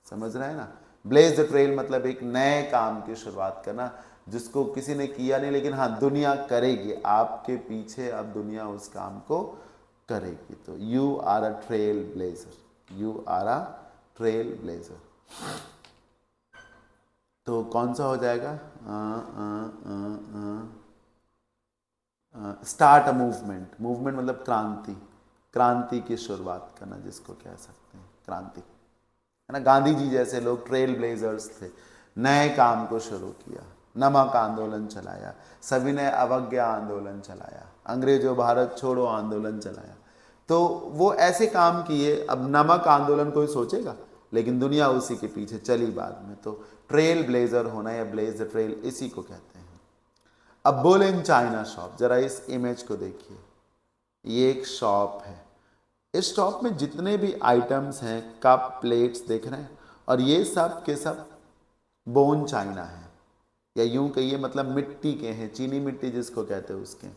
समझ रहे हैं ना। ब्लेज द ट्रेल मतलब एक नए काम की शुरुआत करना, जिसको किसी ने किया नहीं, लेकिन हाँ दुनिया करेगी आपके पीछे, अब दुनिया उस काम को करेगी। तो you are a trailblazer, you are a trailblazer. तो कौन सा हो जाएगा? स्टार्ट अ मूवमेंट, मूवमेंट मतलब क्रांति, क्रांति की शुरुआत करना जिसको कह सकते हैं, क्रांति है ना। गांधी जी जैसे लोग ट्रेल ब्लेजर्स थे, नए काम को शुरू किया, नमक आंदोलन चलाया, सभी ने अवज्ञा आंदोलन चलाया, अंग्रेजों भारत छोड़ो आंदोलन चलाया, तो वो ऐसे काम किए। अब नमक आंदोलन कोई सोचेगा, लेकिन दुनिया उसी के पीछे चली बाद में। तो ट्रेल ब्लेजर होना या ब्लेज द ट्रेल, इसी को कहते हैं। अब बुल इन चाइना शॉप, जरा इस इमेज को देखिए, ये एक शॉप है, इस शॉप में जितने भी आइटम्स हैं, कप प्लेट्स देख रहे हैं, और ये सब के सब बोन चाइना है, या यूं कहिए मतलब मिट्टी के हैं, चीनी मिट्टी जिसको कहते हैं उसके।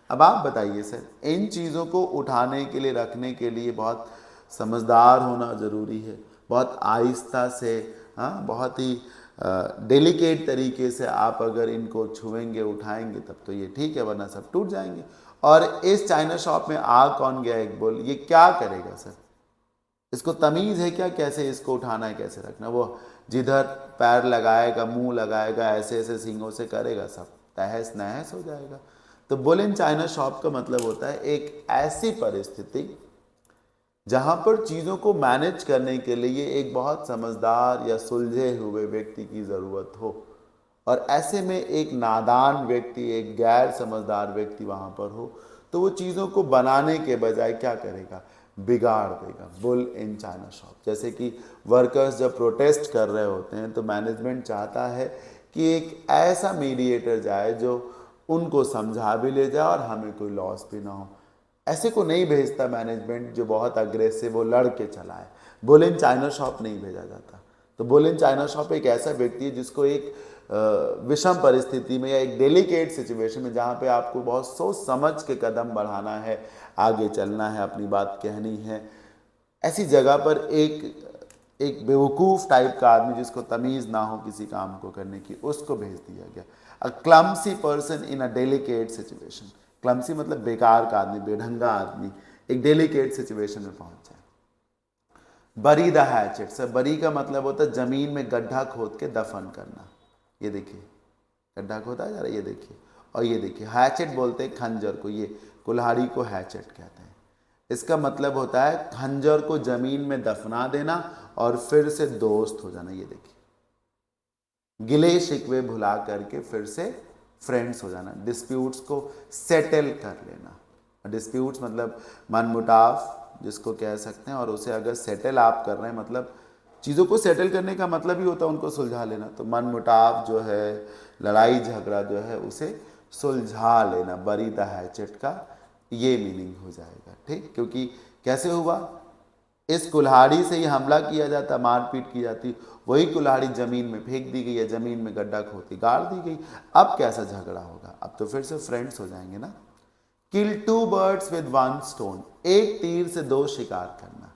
अब आप बताइए सर, इन चीज़ों को उठाने के लिए, रखने के लिए बहुत समझदार होना ज़रूरी है, बहुत आहिस्ता से, हाँ, बहुत ही डेलिकेट तरीके से आप अगर इनको छुएंगे, उठाएंगे तब तो ये ठीक है, वरना सब टूट जाएंगे। और इस चाइना शॉप में आ कौन गया एक बोल, ये क्या करेगा सर? इसको तमीज़ है क्या, कैसे इसको उठाना है, कैसे रखना? वो जिधर पैर लगाएगा, मुंह लगाएगा, ऐसे ऐसे सींगों से करेगा, सब तहस नहस हो जाएगा। तो बुल इन चाइना शॉप का मतलब होता है एक ऐसी परिस्थिति जहां पर चीज़ों को मैनेज करने के लिए एक बहुत समझदार या सुलझे हुए व्यक्ति की ज़रूरत हो, और ऐसे में एक नादान व्यक्ति, एक गैर समझदार व्यक्ति वहाँ पर हो, तो वो चीज़ों को बनाने के बजाय क्या करेगा, बिगाड़ देगा। बुल इन चाइना शॉप, जैसे कि वर्कर्स जब प्रोटेस्ट कर रहे होते हैं तो मैनेजमेंट चाहता है कि एक ऐसा मीडिएटर जाए जो उनको समझा भी ले जाए और हमें कोई लॉस भी ना हो। ऐसे को नहीं भेजता मैनेजमेंट जो बहुत अग्रेसिव वो लड़ के चलाए। बुल इन चाइना शॉप नहीं भेजा जाता। तो बुल इन चाइना शॉप एक ऐसा व्यक्ति है जिसको एक विषम परिस्थिति में या एक डेलिकेट सिचुएशन में, जहाँ पे आपको बहुत सोच समझ के कदम बढ़ाना है, आगे चलना है, अपनी बात कहनी है, ऐसी जगह पर एक बेवकूफ़ टाइप का आदमी जिसको तमीज़ ना हो किसी काम को करने की, उसको भेज दिया गया। A clumsy person in a delicate situation. Clumsy मतलब बेकार का आदमी, बेढंगा आदमी एक डेलिकेट सिचुएशन में पहुंच जाए। बरी द हैचेट। सर बरी का मतलब होता है जमीन में गड्ढा खोद के दफन करना। ये देखिए गड्ढा खोदा जा रहा है, ये देखिए, और ये देखिए हैचेट बोलते हैं खंजर को, ये कुल्हाड़ी को हैचेट कहते हैं। इसका मतलब होता है खंजर को जमीन में दफना देना और फिर से दोस्त हो जाना। ये देखिए गिले शिकवे भुला करके फिर से फ्रेंड्स हो जाना। डिस्प्यूट्स को सेटल कर लेना। डिस्प्यूट्स मतलब मनमुटाव जिसको कह सकते हैं, और उसे अगर सेटल आप कर रहे हैं मतलब चीज़ों को सेटल करने का मतलब ही होता है उनको सुलझा लेना। तो मनमुटाव जो है, लड़ाई झगड़ा जो है, उसे सुलझा लेना। बरी द हैचेट का ये मीनिंग हो जाएगा, ठीक। क्योंकि कैसे हुआ, इस कुल्हाड़ी से ही हमला किया जाता, मारपीट की जाती, वही कुल्हाड़ी जमीन में फेंक दी गई है, जमीन में गड्ढा खोदी गाड़ दी गई। अब कैसा झगड़ा होगा, अब तो फिर से फ्रेंड्स हो जाएंगे ना। Kill two birds with one stone. एक तीर से दो शिकार करना।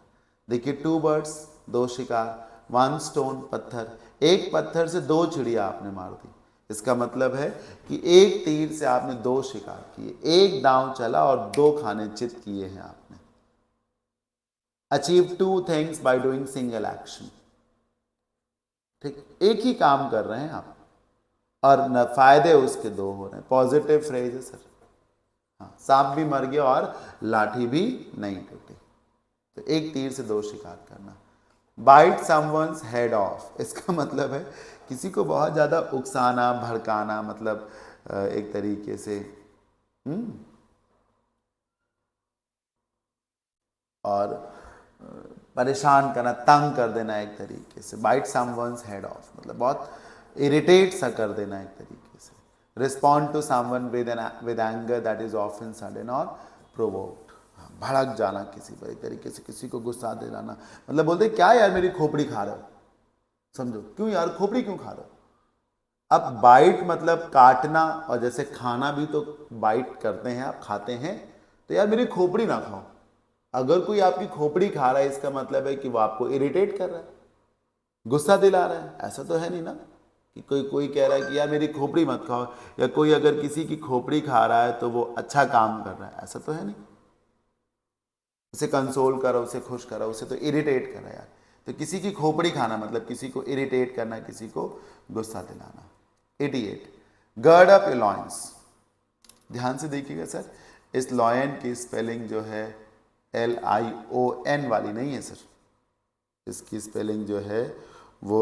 देखिए टू बर्ड्स दो शिकार, वन स्टोन पत्थर, एक पत्थर से दो चिड़िया आपने मार दी। इसका मतलब है कि एक तीर से आपने दो शिकार किए, एक दांव चला और दो खाने चित किए हैं आपने। Achieve two things by doing single action. ठीक, एक ही काम कर रहे हैं आप और न फायदे उसके दो हो रहे हैं। पॉजिटिव फ्रेज है सर। हाँ, सांप भी मर गया और लाठी भी नहीं टूटी। तो एक तीर से दो शिकार करना। बाइट समवंस हेड ऑफ, इसका मतलब है किसी को बहुत ज़्यादा उकसाना, भड़काना, मतलब एक तरीके से और परेशान करना, तंग कर देना एक तरीके से। बाइट समवंस हेड ऑफ मतलब बहुत इरिटेट सा कर देना एक तरीके से। Respond to someone with anger that is often sudden और प्रोवोक्ड, भड़क जाना किसी पर, एक तरीके से किसी को गुस्सा दिलाना। मतलब बोलते क्या यार मेरी खोपड़ी खा रहे हो, समझो, क्यों यार खोपड़ी क्यों खा रहे हो। अब बाइट मतलब काटना, और जैसे खाना भी तो बाइट करते हैं, आप खाते हैं, तो यार मेरी खोपड़ी ना खाओ। अगर कोई आपकी खोपड़ी खा रहा है इसका मतलब है कि वो आपको इरिटेट कर रहा है, गुस्सा दिला रहा है। ऐसा तो है नहीं ना कि कोई कोई कह रहा है कि यार मेरी खोपड़ी मत खाओ, या कोई अगर किसी की खोपड़ी खा रहा है तो वो अच्छा काम कर रहा है, ऐसा तो है नहीं। उसे कंसोल करो, उसे खुश करो, उसे तो इरिटेट करो यार। तो किसी की खोपड़ी खाना मतलब किसी को इरिटेट करना, किसी को गुस्सा दिलाना। 88 गर्ड अप योर लॉइंस। ध्यान से देखिएगा सर, इस लॉयन की स्पेलिंग जो है LION वाली नहीं है सर। इसकी स्पेलिंग जो है वो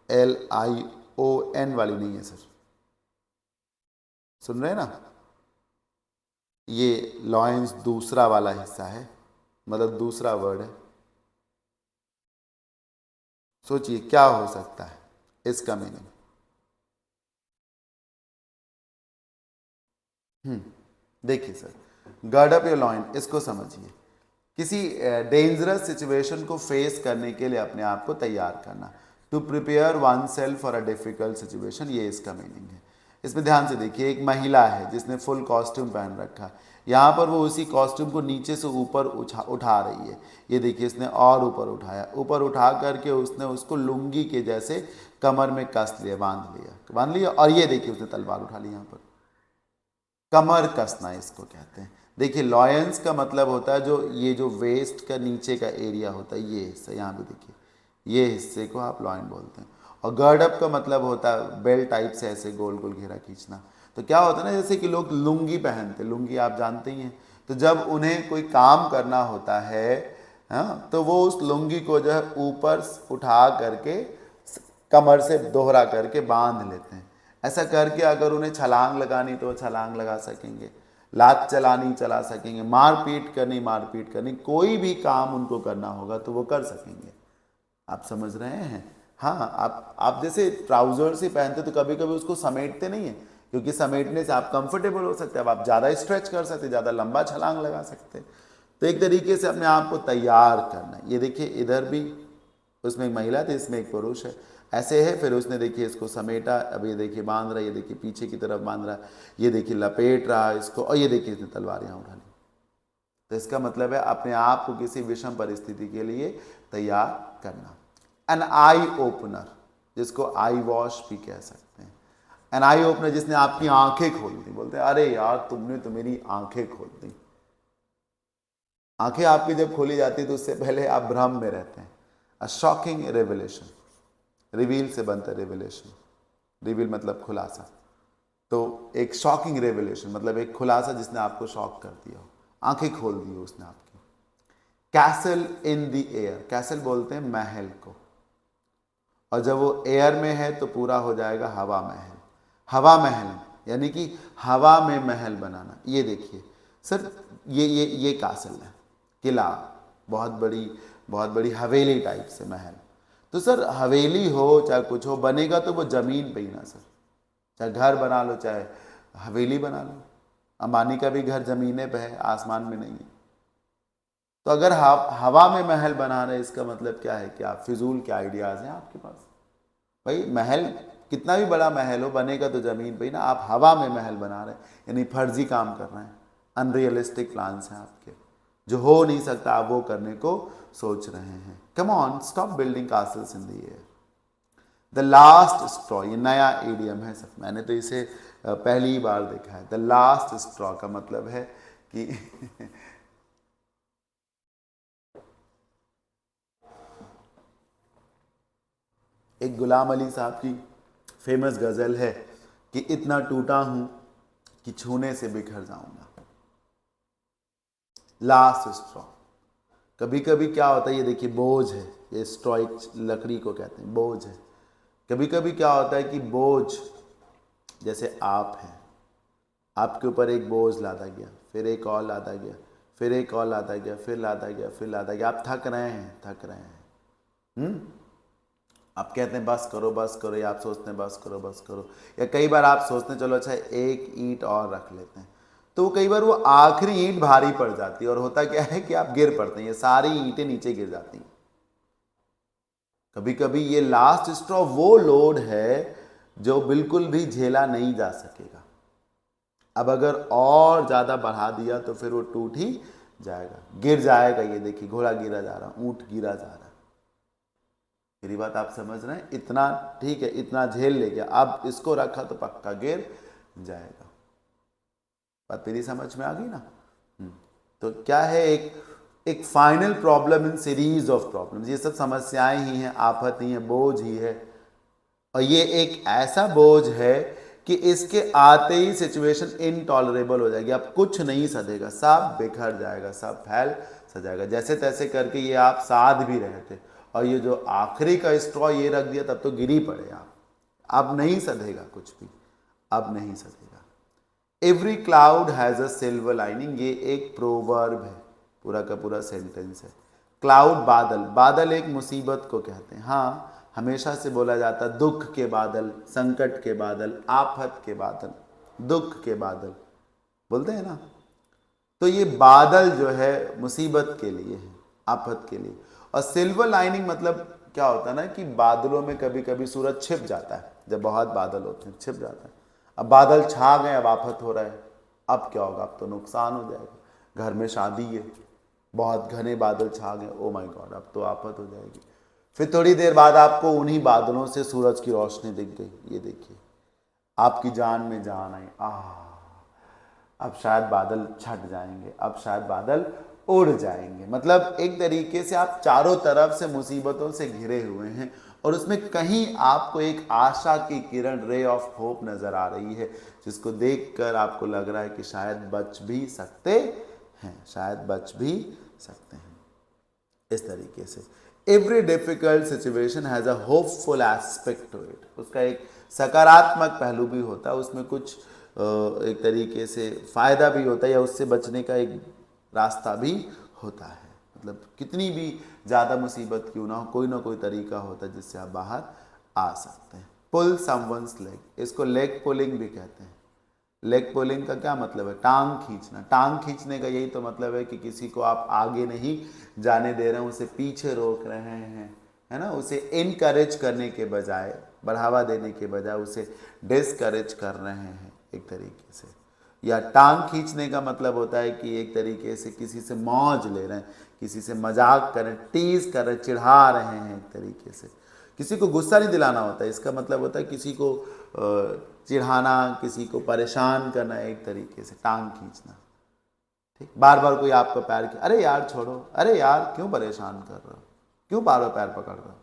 LION वाली नहीं है सर। सुन रहे हैं ना, ये लॉयंस दूसरा वाला हिस्सा है, मतलब दूसरा वर्ड है। सोचिए क्या हो सकता है इसका मीनिंग। देखिए sir, guard up your loin, इसको समझिए, किसी डेंजरस सिचुएशन को फेस करने के लिए अपने आप को तैयार करना। To prepare oneself for a difficult situation, ये इसका मीनिंग है। इसमें ध्यान से देखिए, एक महिला है जिसने फुल कॉस्ट्यूम पहन रखा है। यहाँ पर वो उसी कॉस्ट्यूम को नीचे से ऊपर उठा रही है। ये देखिए इसने और ऊपर उठाया, ऊपर उठा करके उसने उसको लुंगी के जैसे कमर में कस लिया, बांध लिया। और ये देखिए उसने तलवार उठा ली। यहाँ पर कमर कसना इसको कहते हैं। देखिए लॉयंस का मतलब होता है जो ये जो वेस्ट का नीचे का एरिया होता है, ये हिस्सा, यहाँ पे देखिए ये हिस्से को आप लॉयन बोलते हैं। और गर्ड अप का मतलब होता है बेल्ट टाइप से ऐसे गोल गोल घेरा खींचना। तो क्या होता है ना, जैसे कि लोग लुंगी पहनते, लुंगी आप जानते ही हैं, तो जब उन्हें कोई काम करना होता है, हाँ, तो वो उस लुंगी को जो है ऊपर उठा करके कमर से दोहरा करके बांध लेते हैं। ऐसा करके अगर उन्हें छलांग लगानी तो वो छलांग लगा सकेंगे। लात चलानी चला सकेंगे, मारपीट करनी, कोई भी काम उनको करना होगा तो वो कर सकेंगे। आप समझ रहे हैं? हाँ, आप जैसे ट्राउजर्स ही पहनते तो कभी कभी उसको समेटते नहीं है, क्योंकि समेटने से आप कंफर्टेबल हो सकते हैं, अब आप ज़्यादा स्ट्रेच कर सकते, ज़्यादा लंबा छलांग लगा सकते। तो एक तरीके से अपने आप को तैयार करना है। ये देखिए इधर भी उसमें एक महिला थी, इसमें एक पुरुष है, ऐसे है। फिर उसने देखिए इसको समेटा, अब ये देखिए बांध रहा है, ये देखिए पीछे की तरफ बांध रहा है, ये देखिए लपेट रहा है इसको, और ये देखिए इसने तलवार यहाँ उठा ली। तो इसका मतलब है अपने आप को किसी विषम परिस्थिति के लिए तैयार करना। एन आई ओपनर, जिसको आई वॉश भी कह सकते हैं। एन आई ओपनर जिसने आपकी आंखें खोल दी। बोलते हैं अरे यार तुमने तो मेरी आंखें खोल दी। आंखें आपकी जब खोली जाती है तो उससे पहले आप भ्रम में रहते हैं। अ शॉकिंग रेवलेशन, रिवील से बनता है रेवलेशन, रिवील मतलब खुलासा। तो एक शॉकिंग रेवलेशन मतलब एक खुलासा जिसने आपको शॉक कर दिया हो, आंखें खोल दी हो उसने आपकी। Castle in the air, castle बोलते हैं महल को, और जब वो एयर में है तो पूरा हो जाएगा हवा महल। हवा महल यानी कि हवा में महल बनाना। ये देखिए सर, ये कासल है, किला, बहुत बड़ी हवेली टाइप से महल। तो सर हवेली हो चाहे कुछ हो, बनेगा तो वो जमीन पे ही ना सर। चाहे घर बना लो चाहे हवेली बना लो, अंबानी का भी घर जमीने पे है, आसमान में नहीं है। तो अगर हवा में महल बना रहे, इसका मतलब क्या है कि आप फिजूल के आइडियाज हैं आपके पास। भाई महल कितना भी बड़ा महल हो, बनेगा तो जमीन पे ही ना। आप हवा में महल बना रहे हैं, यानी फर्जी काम कर रहे हैं, अनरियलिस्टिक प्लान्स हैं आपके, जो हो नहीं सकता आप वो करने को सोच रहे हैं। Come on, stop building castles in the air. The last straw, ये नया ईडियम है सर, मैंने तो इसे पहली बार देखा है। द लास्ट स्ट्रॉ का मतलब है कि एक गुलाम अली साहब की फेमस गजल है कि इतना टूटा हूं कि छूने से बिखर जाऊंगा। Last straw. कभी कभी क्या होता है, ये देखिए बोझ है, ये स्ट्रॉ एक लकड़ी को कहते हैं, बोझ है। कभी कभी क्या होता है कि बोझ, जैसे आप हैं, आपके ऊपर एक बोझ लादा गया, फिर एक और लादा गया, फिर एक और लादा गया, फिर लादा गया, फिर लादा गया, आप थक रहे हैं। आप कहते हैं बस करो, या आप सोचते हैं बस करो, या कई बार आप सोचते हैं चलो अच्छा एक ईंट और रख लेते हैं, तो कई बार वो आखिरी ईंट भारी पड़ जाती है, और होता क्या है कि आप गिर पड़ते हैं, ये सारी ईंटें नीचे गिर जाती हैं। कभी कभी ये लास्ट स्ट्रॉ वो लोड है जो बिल्कुल भी झेला नहीं जा सकेगा। अब अगर और ज़्यादा बढ़ा दिया तो फिर वो टूट ही जाएगा, गिर जाएगा। ये देखिए घोड़ा गिरा जा रहा, ऊंट गिरा जा रहा। मेरी बात आप समझ रहे हैं? इतना ठीक है, इतना झेल ले गया, अब इसको रखा तो पक्का गिर जाएगा। बात मेरी समझ में आ गई ना? तो क्या है, एक final problem in series of problems. ये सब समस्याएं ही हैं, आफत ही है, बोझ ही है, और ये एक ऐसा बोझ है कि इसके आते ही सिचुएशन इनटॉलरेबल हो जाएगी। अब कुछ नहीं सधेगा, सब बिखर जाएगा, सब फैल सजाएगा। जैसे तैसे करके ये आप साध भी रहे थे, और ये जो आखिरी का स्ट्रॉ ये रख दिया, तब तो गिर ही पड़े आप। अब नहीं सधेगा कुछ भी, अब नहीं सधेगा। Every cloud has a silver lining, ये एक प्रोवर्ब है, पूरा का पूरा सेंटेंस है। क्लाउड, बादल, बादल एक मुसीबत को कहते हैं। हाँ, हमेशा से बोला जाता दुख के बादल, संकट के बादल, आफत के बादल, दुख के बादल बोलते हैं ना। तो ये बादल जो है मुसीबत के लिए है, आफत के लिए। और सिल्वर लाइनिंग मतलब क्या होता है ना कि बादलों में कभी कभी सूरज छिप जाता है, जब बहुत बादल होते हैं छिप जाता है। अब बादल छा गए, अब आफत हो रहा है, अब क्या होगा, अब तो नुकसान हो जाएगा। घर में शादी है, बहुत घने बादल छा गए, ओ माय गॉड, अब तो आफत हो जाएगी। फिर थोड़ी देर बाद आपको उन्हीं बादलों से सूरज की रोशनी दिख गई, ये देखिए आपकी जान में जान आई, अब शायद बादल छट जाएंगे, अब शायद बादल उड़ जाएंगे। मतलब एक तरीके से आप चारों तरफ से मुसीबतों से घिरे हुए हैं, और उसमें कहीं आपको एक आशा की किरण, रे ऑफ होप नजर आ रही है, जिसको देखकर आपको लग रहा है कि शायद बच भी सकते हैं, शायद बच भी सकते हैं। इस तरीके से every difficult situation has a hopeful aspect to it, उसका एक सकारात्मक पहलू भी होता है, उसमें कुछ एक तरीके से फ़ायदा भी होता है या उससे बचने का एक रास्ता भी होता है। मतलब कितनी भी ज़्यादा मुसीबत क्यों ना हो, कोई ना कोई तरीका होता है जिससे आप बाहर आ सकते हैं। पुल समवंस लेग, इसको लेग पुलिंग भी कहते हैं। लेग पुलिंग का क्या मतलब है? टांग खींचना। टांग खींचने का यही तो मतलब है कि किसी को आप आगे नहीं जाने दे रहे हैं, उसे पीछे रोक रहे हैं, है ना। उसे इनकरेज करने के बजाय, बढ़ावा देने के बजाय उसे डिसकरेज कर रहे हैं एक तरीके से। या टांग खींचने का मतलब होता है कि एक तरीके से किसी से मौज ले रहे हैं, किसी से मजाक कर रहे हैं, टीज कर रहे हैं, चिढ़ा रहे हैं एक तरीके से। किसी को गुस्सा नहीं दिलाना होता है, इसका मतलब होता है किसी को चिढ़ाना, किसी को परेशान करना, एक तरीके से टांग खींचना। ठीक, बार बार कोई आपका पैर खींच, अरे यार छोड़ो, अरे यार क्यों परेशान कर रहे हो, क्यों बार बार पैर पकड़ रहे हो,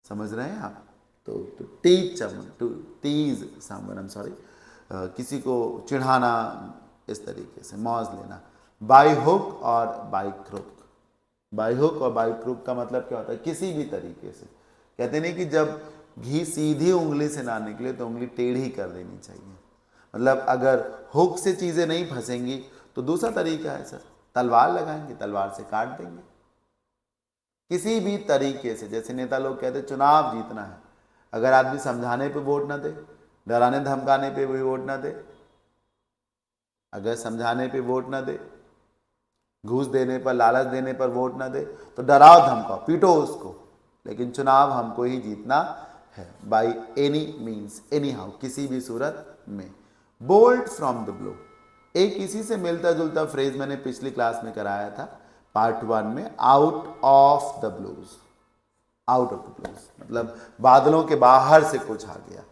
समझ रहे हैं आप। तो teach someone, to tease someone, I am sorry, किसी को चिढ़ाना, इस तरीके से मौज लेना। बाई हुक और बाई क्रुक। बाई हुक और बाई क्रुक का मतलब क्या होता है? किसी भी तरीके से। कहते नहीं कि जब घी सीधी उंगली से ना निकले तो उंगली टेढ़ी कर देनी चाहिए। मतलब अगर हुक से चीज़ें नहीं फंसेंगी तो दूसरा तरीका है सर, तलवार लगाएंगे, तलवार से काट देंगे। किसी भी तरीके से, जैसे नेता लोग कहते हैं चुनाव जीतना है, अगर आदमी समझाने पे वोट ना दे, डराने धमकाने पे भी वोट ना दे, अगर समझाने पे वोट ना दे, घूस देने पर, लालच देने पर वोट ना दे, तो डराओ धमकाओ, पीटो उसको, लेकिन चुनाव हमको ही जीतना है, by any means, any how, किसी भी सूरत में। बोल्ट फ्रॉम द ब्लू, एक इसी से मिलता जुलता फ्रेज मैंने पिछली क्लास में कराया था पार्ट 1 में, out of the blues. Out of the blues मतलब बादलों के बाहर से कुछ आ गया।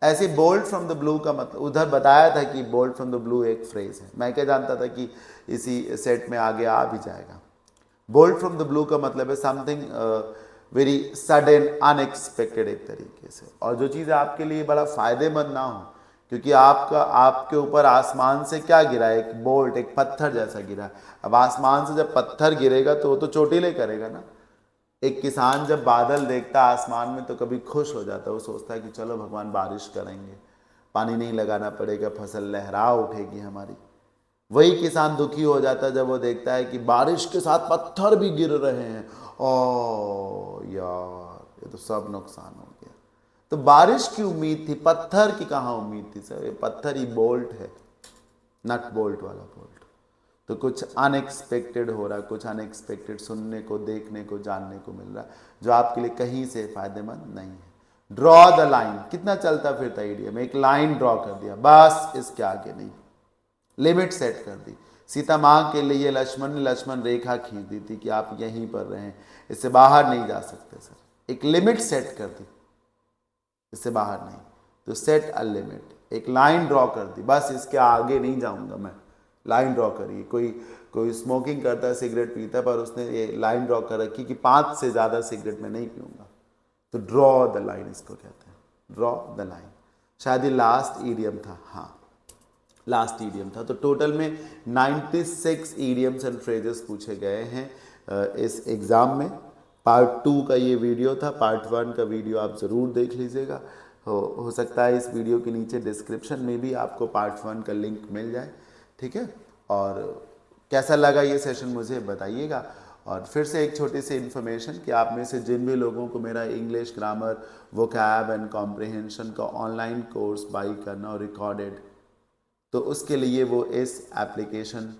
ऐसे बोल्ट फ्रॉम द ब्लू का मतलब उधर बताया था कि बोल्ट फ्रॉम द ब्लू एक फ्रेज है, मैं क्या जानता था कि इसी सेट में आगे आ भी जाएगा। बोल्ट फ्रॉम द ब्लू का मतलब है समथिंग वेरी सडन, अनएक्सपेक्टेड एक तरीके से, और जो चीज़ आपके लिए बड़ा फायदेमंद ना हो, क्योंकि आपके ऊपर आसमान से क्या गिरा? एक बोल्ट, एक पत्थर जैसा गिरा। अब आसमान से जब पत्थर गिरेगा तो वो तो चोटिले करेगा ना। एक किसान जब बादल देखता आसमान में तो कभी खुश हो जाता है, वो सोचता है कि चलो भगवान बारिश करेंगे, पानी नहीं लगाना पड़ेगा, फसल लहरा उठेगी हमारी। वही किसान दुखी हो जाता है जब वो देखता है कि बारिश के साथ पत्थर भी गिर रहे हैं, ओ यार ये तो सब नुकसान हो गया। तो बारिश की उम्मीद थी, पत्थर की कहाँ उम्मीद थी सर? ये पत्थर ही बोल्ट है, नट बोल्ट वाला बोल्ट। तो कुछ अनएक्सपेक्टेड हो रहा, कुछ अनएक्सपेक्टेड सुनने को, देखने को, जानने को मिल रहा, जो आपके लिए कहीं से फायदेमंद नहीं है। ड्रॉ द लाइन, कितना चलता फिरता इडियम, एक लाइन ड्रॉ कर दिया, बस इसके आगे नहीं, लिमिट सेट कर दी। सीता माँ के लिए लक्ष्मण ने लक्ष्मण रेखा खींच दी थी कि आप यहीं पर रहें, इससे बाहर नहीं जा सकते सर, एक लिमिट सेट कर दी, इससे बाहर नहीं, तो सेट अ लिमिट, एक लाइन ड्रॉ कर दी, बस इसके आगे नहीं जाऊंगा मैं, लाइन ड्रॉ करिए। कोई स्मोकिंग करता है, सिगरेट पीता है, पर उसने ये लाइन ड्रॉ कर रखी कि 5 से ज़्यादा सिगरेट मैं नहीं पीऊँगा, तो ड्रॉ द लाइन इसको कहते हैं, ड्रॉ द लाइन। शायद ये लास्ट ईडियम था, हाँ लास्ट ईडियम था। तो टोटल में 96 ईडियम्स एंड फ्रेजेस पूछे गए हैं इस एग्ज़ाम में। पार्ट 2 का ये वीडियो था, पार्ट 1 का वीडियो आप ज़रूर देख लीजिएगा। हो सकता है इस वीडियो के नीचे डिस्क्रिप्शन में भी आपको पार्ट 1 का लिंक मिल जाए, ठीक है। और कैसा लगा ये सेशन मुझे बताइएगा। और फिर से एक छोटी सी इन्फॉर्मेशन कि आप में से जिन भी लोगों को मेरा English grammar, vocab and comprehension का ऑनलाइन कोर्स बाई करना और रिकॉर्डेड, तो उसके लिए वो इस एप्लीकेशन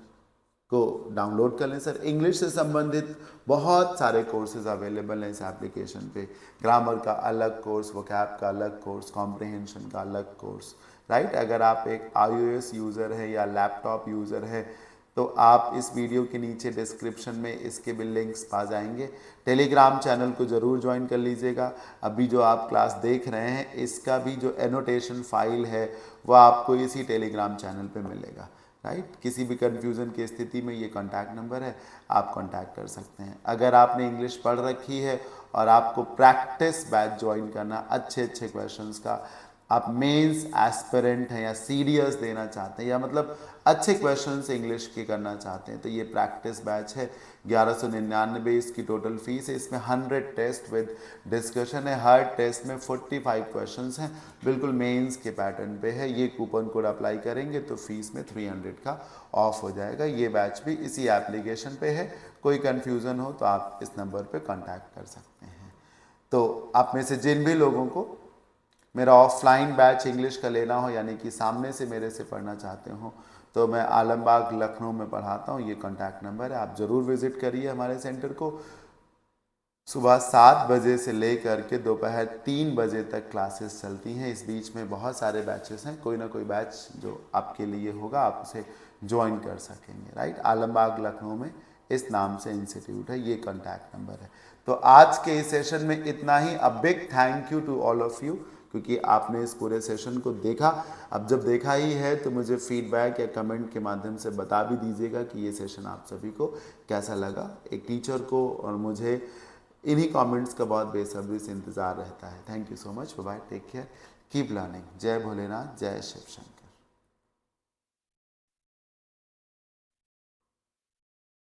को डाउनलोड कर लें। सर इंग्लिश से संबंधित बहुत सारे कोर्सेज अवेलेबल हैं इस एप्लीकेशन पे, ग्रामर का अलग कोर्स, वोकैब का अलग कोर्स, कॉम्प्रिहेंशन का अलग कोर्स, राइट। अगर आप एक iOS यूज़र है या लैपटॉप यूज़र है तो आप इस वीडियो के नीचे डिस्क्रिप्शन में इसके भी लिंक्स पा जाएंगे। टेलीग्राम चैनल को ज़रूर ज्वाइन कर लीजिएगा। अभी जो आप क्लास देख रहे हैं इसका भी जो एनोटेशन फाइल है वो आपको इसी टेलीग्राम चैनल पे मिलेगा, राइट। किसी भी कन्फ्यूज़न की स्थिति में ये कॉन्टैक्ट नंबर है, आप कॉन्टैक्ट कर सकते हैं। अगर आपने इंग्लिश पढ़ रखी है और आपको प्रैक्टिस बैच ज्वाइन करना अच्छे क्वेश्चंस का, आप मेंस एस्पिरेंट हैं या सीडीएस देना चाहते हैं या मतलब अच्छे क्वेश्चंस इंग्लिश के करना चाहते हैं तो ये प्रैक्टिस बैच है। 1199 इसकी टोटल फीस है। इसमें 100 टेस्ट विद डिस्कशन है। हर टेस्ट में 45 क्वेश्चंस हैं, बिल्कुल मेंस के पैटर्न पे है। ये कूपन कोड अप्लाई करेंगे तो फीस में 300 का ऑफ हो जाएगा। ये बैच भी इसी एप्लीकेशन पे है। कोई कन्फ्यूज़न हो तो आप इस नंबर पे कांटेक्ट कर सकते हैं। तो आप में से जिन भी लोगों को मेरा ऑफलाइन बैच इंग्लिश का लेना हो यानी कि सामने से मेरे से पढ़ना चाहते हो तो मैं आलमबाग लखनऊ में पढ़ाता हूँ। ये कॉन्टैक्ट नंबर है, आप ज़रूर विज़िट करिए हमारे सेंटर को। सुबह 7 बजे से लेकर के दोपहर 3 बजे तक क्लासेस चलती हैं। इस बीच में बहुत सारे बैचेस हैं, कोई ना कोई बैच जो आपके लिए होगा आप उसे ज्वाइन कर सकेंगे। राइट, आलमबाग लखनऊ में इस नाम से इंस्टीट्यूट है। ये कॉन्टैक्ट नंबर है। तो आज के इस सेशन में इतना ही। A big thank you to all of you क्योंकि आपने इस पूरे सेशन को देखा। अब जब देखा ही है तो मुझे फीडबैक या कमेंट के माध्यम से बता भी दीजिएगा कि ये सेशन आप सभी को कैसा लगा। एक टीचर को और मुझे इन्हीं कमेंट्स का बहुत बेसब्री से इंतज़ार रहता है। Thank you so much, bye, take care, keep learning. जय भोलेनाथ, जय शिव शंकर।